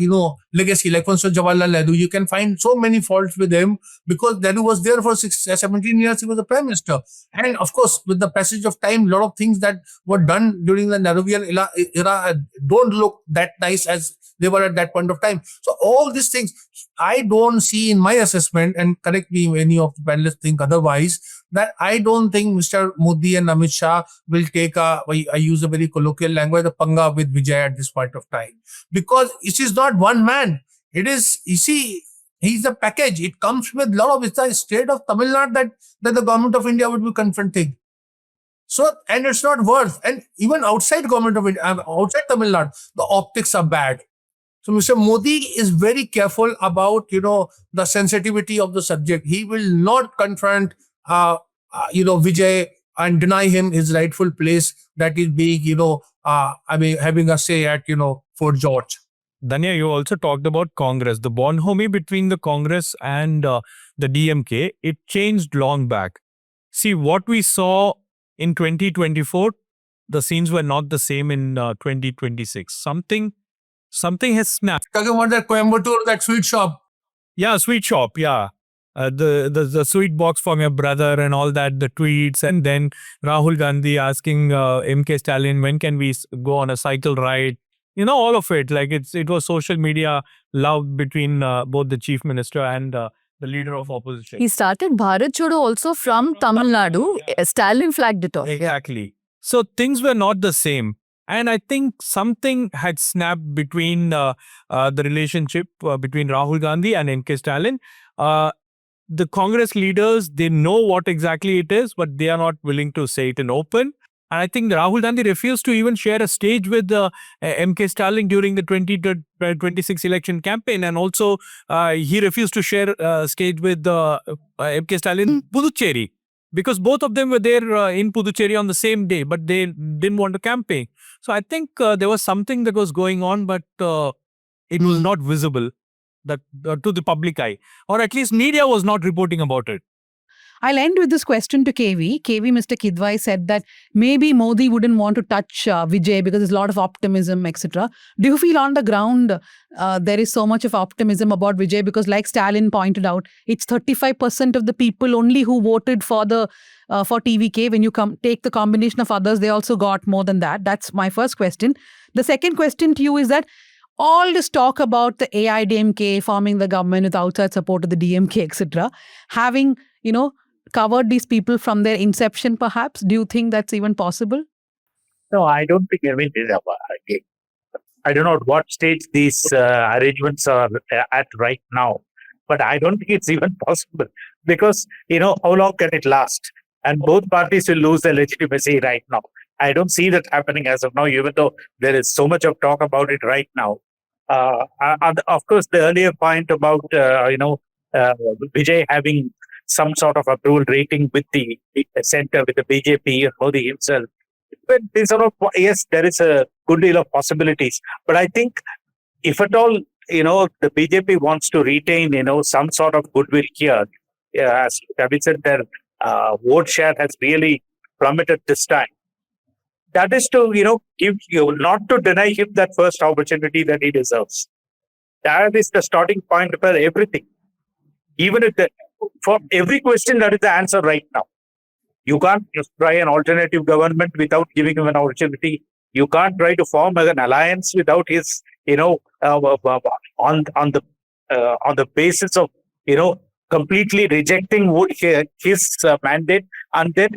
legacy. Like for instance, Jawaharlal Nehru, you can find so many faults with him because Nehru was there for 17 years. He was the prime minister, and of course, with the passage of time, a lot of things that were done during the Nehruvian era don't look that nice as they were at that point of time. So all these things, I don't see in my assessment, and correct me if any of the panelists think otherwise, that I don't think Mr. Modi and Amit Shah will take I use a very colloquial language, a panga with Vijay at this point of time. Because it is not one man. It is, he's a package. It comes with a lot of, it's the state of Tamil Nadu that the government of India would be confronting. So, and it's not worth, and even outside government of India, outside Tamil Nadu, the optics are bad. So Mr. Modi is very careful about, the sensitivity of the subject. He will not confront, Vijay and deny him his rightful place that is being, having a say at, Fort George. Dhanya, you also talked about Congress. The bonhomie between the Congress and the DMK, it changed long back. See, what we saw in 2024, the scenes were not the same in 2026. Something has snapped. Talking about that Coimbatore, that sweet shop. Yeah, sweet shop, yeah. The sweet box from your brother and all that, the tweets, and then Rahul Gandhi asking MK Stalin, when can we go on a cycle ride? All of it. Like it was social media love between both the chief minister and the leader of opposition. He started Bharat Chodo also from Tamil Nadu. Stalin flagged it off. Exactly. So things were not the same. And I think something had snapped between the relationship between Rahul Gandhi and MK Stalin. The Congress leaders, they know what exactly it is, but they are not willing to say it in open. And I think Rahul Gandhi refused to even share a stage with MK Stalin during the 2026 election campaign. And also, he refused to share a stage with MK Stalin in Puducherry. Because both of them were there in Puducherry on the same day, but they didn't want to campaign. So I think there was something that was going on, but it was not visible to the public eye. Or at least media was not reporting about it. I'll end with this question to KV. Mr. Kidwai said that maybe Modi wouldn't want to touch Vijay because there's a lot of optimism, etc. Do you feel on the ground there is so much of optimism about Vijay? Because like Stalin pointed out, it's 35% of the people only who voted for TVK. When you take the combination of others, they also got more than that. That's my first question. The second question to you is that all this talk about the AIDMK forming the government with outside support of the DMK, etc., having, covered these people from their inception, perhaps? Do you think that's even possible? No, I don't think. I don't know at what stage these arrangements are at right now, but I don't think it's even possible because, how long can it last? And both parties will lose their legitimacy right now. I don't see that happening as of now, even though there is so much of talk about it right now. And of course, the earlier point about, Vijay having some sort of approval rating with the center, with the BJP and Modi himself. But yes, there is a good deal of possibilities. But I think if at all, the BJP wants to retain, some sort of goodwill here, as Shabbir said, their vote share has really plummeted this time. That is to, not to deny him that first opportunity that he deserves. That is the starting point for everything. Even if for every question, that is the answer right now. You can't just try an alternative government without giving him an opportunity. You can't try to form an alliance without his, on the basis of, completely rejecting his mandate and then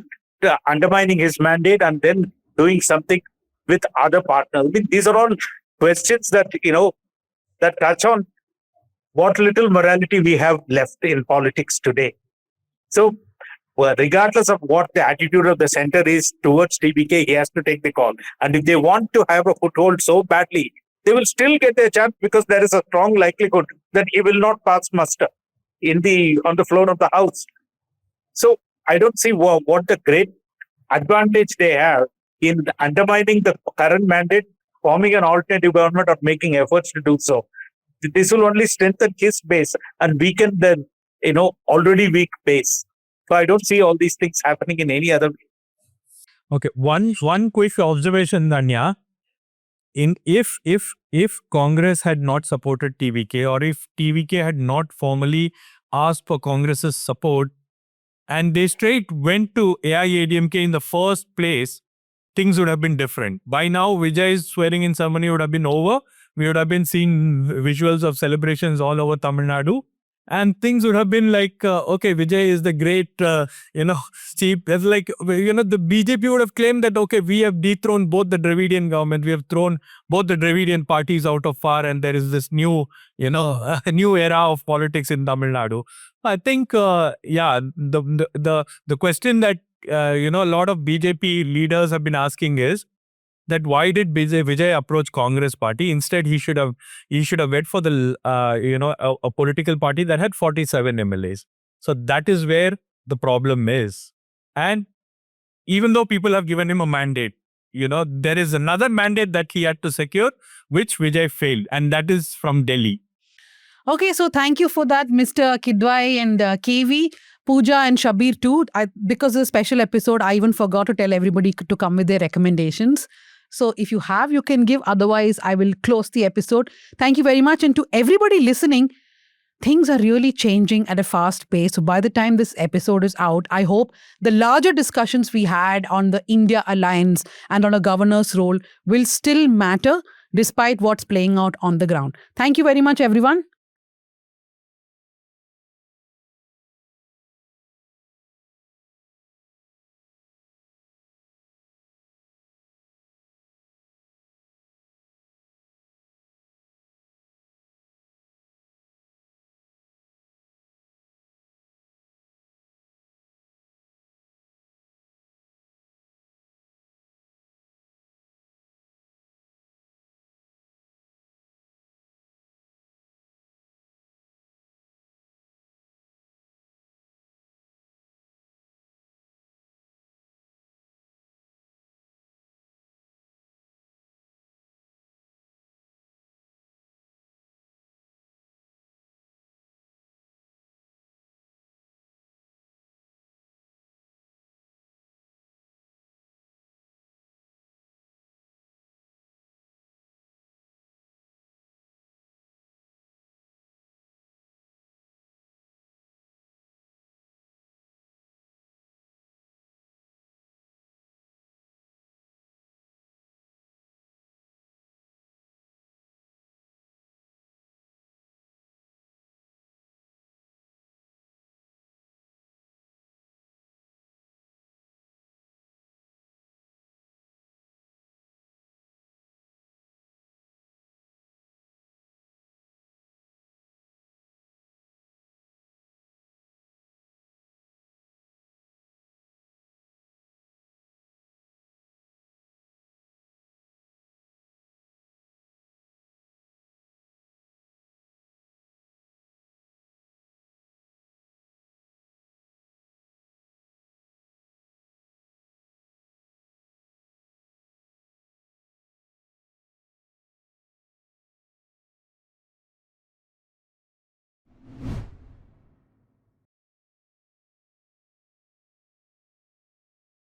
undermining his mandate and then doing something with other partners. I mean, these are all questions that, that touch on what little morality we have left in politics today. So, regardless of what the attitude of the center is towards TBK, he has to take the call. And if they want to have a foothold so badly, they will still get their chance because there is a strong likelihood that he will not pass muster on the floor of the House. So I don't see what the great advantage they have in undermining the current mandate, forming an alternative government, or making efforts to do so. This will only strengthen his base and weaken the already weak base. So I don't see all these things happening in any other way. Okay, one quick observation, Dhanya. If Congress had not supported TVK, or if TVK had not formally asked for Congress's support, and they straight went to AIADMK in the first place, things would have been different. By now, Vijay's swearing in ceremony would have been over. We would have been seeing visuals of celebrations all over Tamil Nadu. And things would have been like, okay, Vijay is the great, chief. It's like, the BJP would have claimed that, okay, we have dethroned both the Dravidian government. We have thrown both the Dravidian parties out of power. And there is this new, a new era of politics in Tamil Nadu. I think, the question that, a lot of BJP leaders have been asking is, that why did Vijay approach Congress party? Instead, he should have went for the a political party that had 47 MLAs. So that is where the problem is. And even though people have given him a mandate, there is another mandate that he had to secure, which Vijay failed, and that is from Delhi. Okay, so thank you for that, Mr. Kidwai and KV, Pooja and Shabbir too. Because of the special episode, I even forgot to tell everybody to come with their recommendations. So if you have, you can give. Otherwise, I will close the episode. Thank you very much. And to everybody listening, things are really changing at a fast pace. So by the time this episode is out, I hope the larger discussions we had on the India alliance and on a governor's role will still matter despite what's playing out on the ground. Thank you very much, everyone.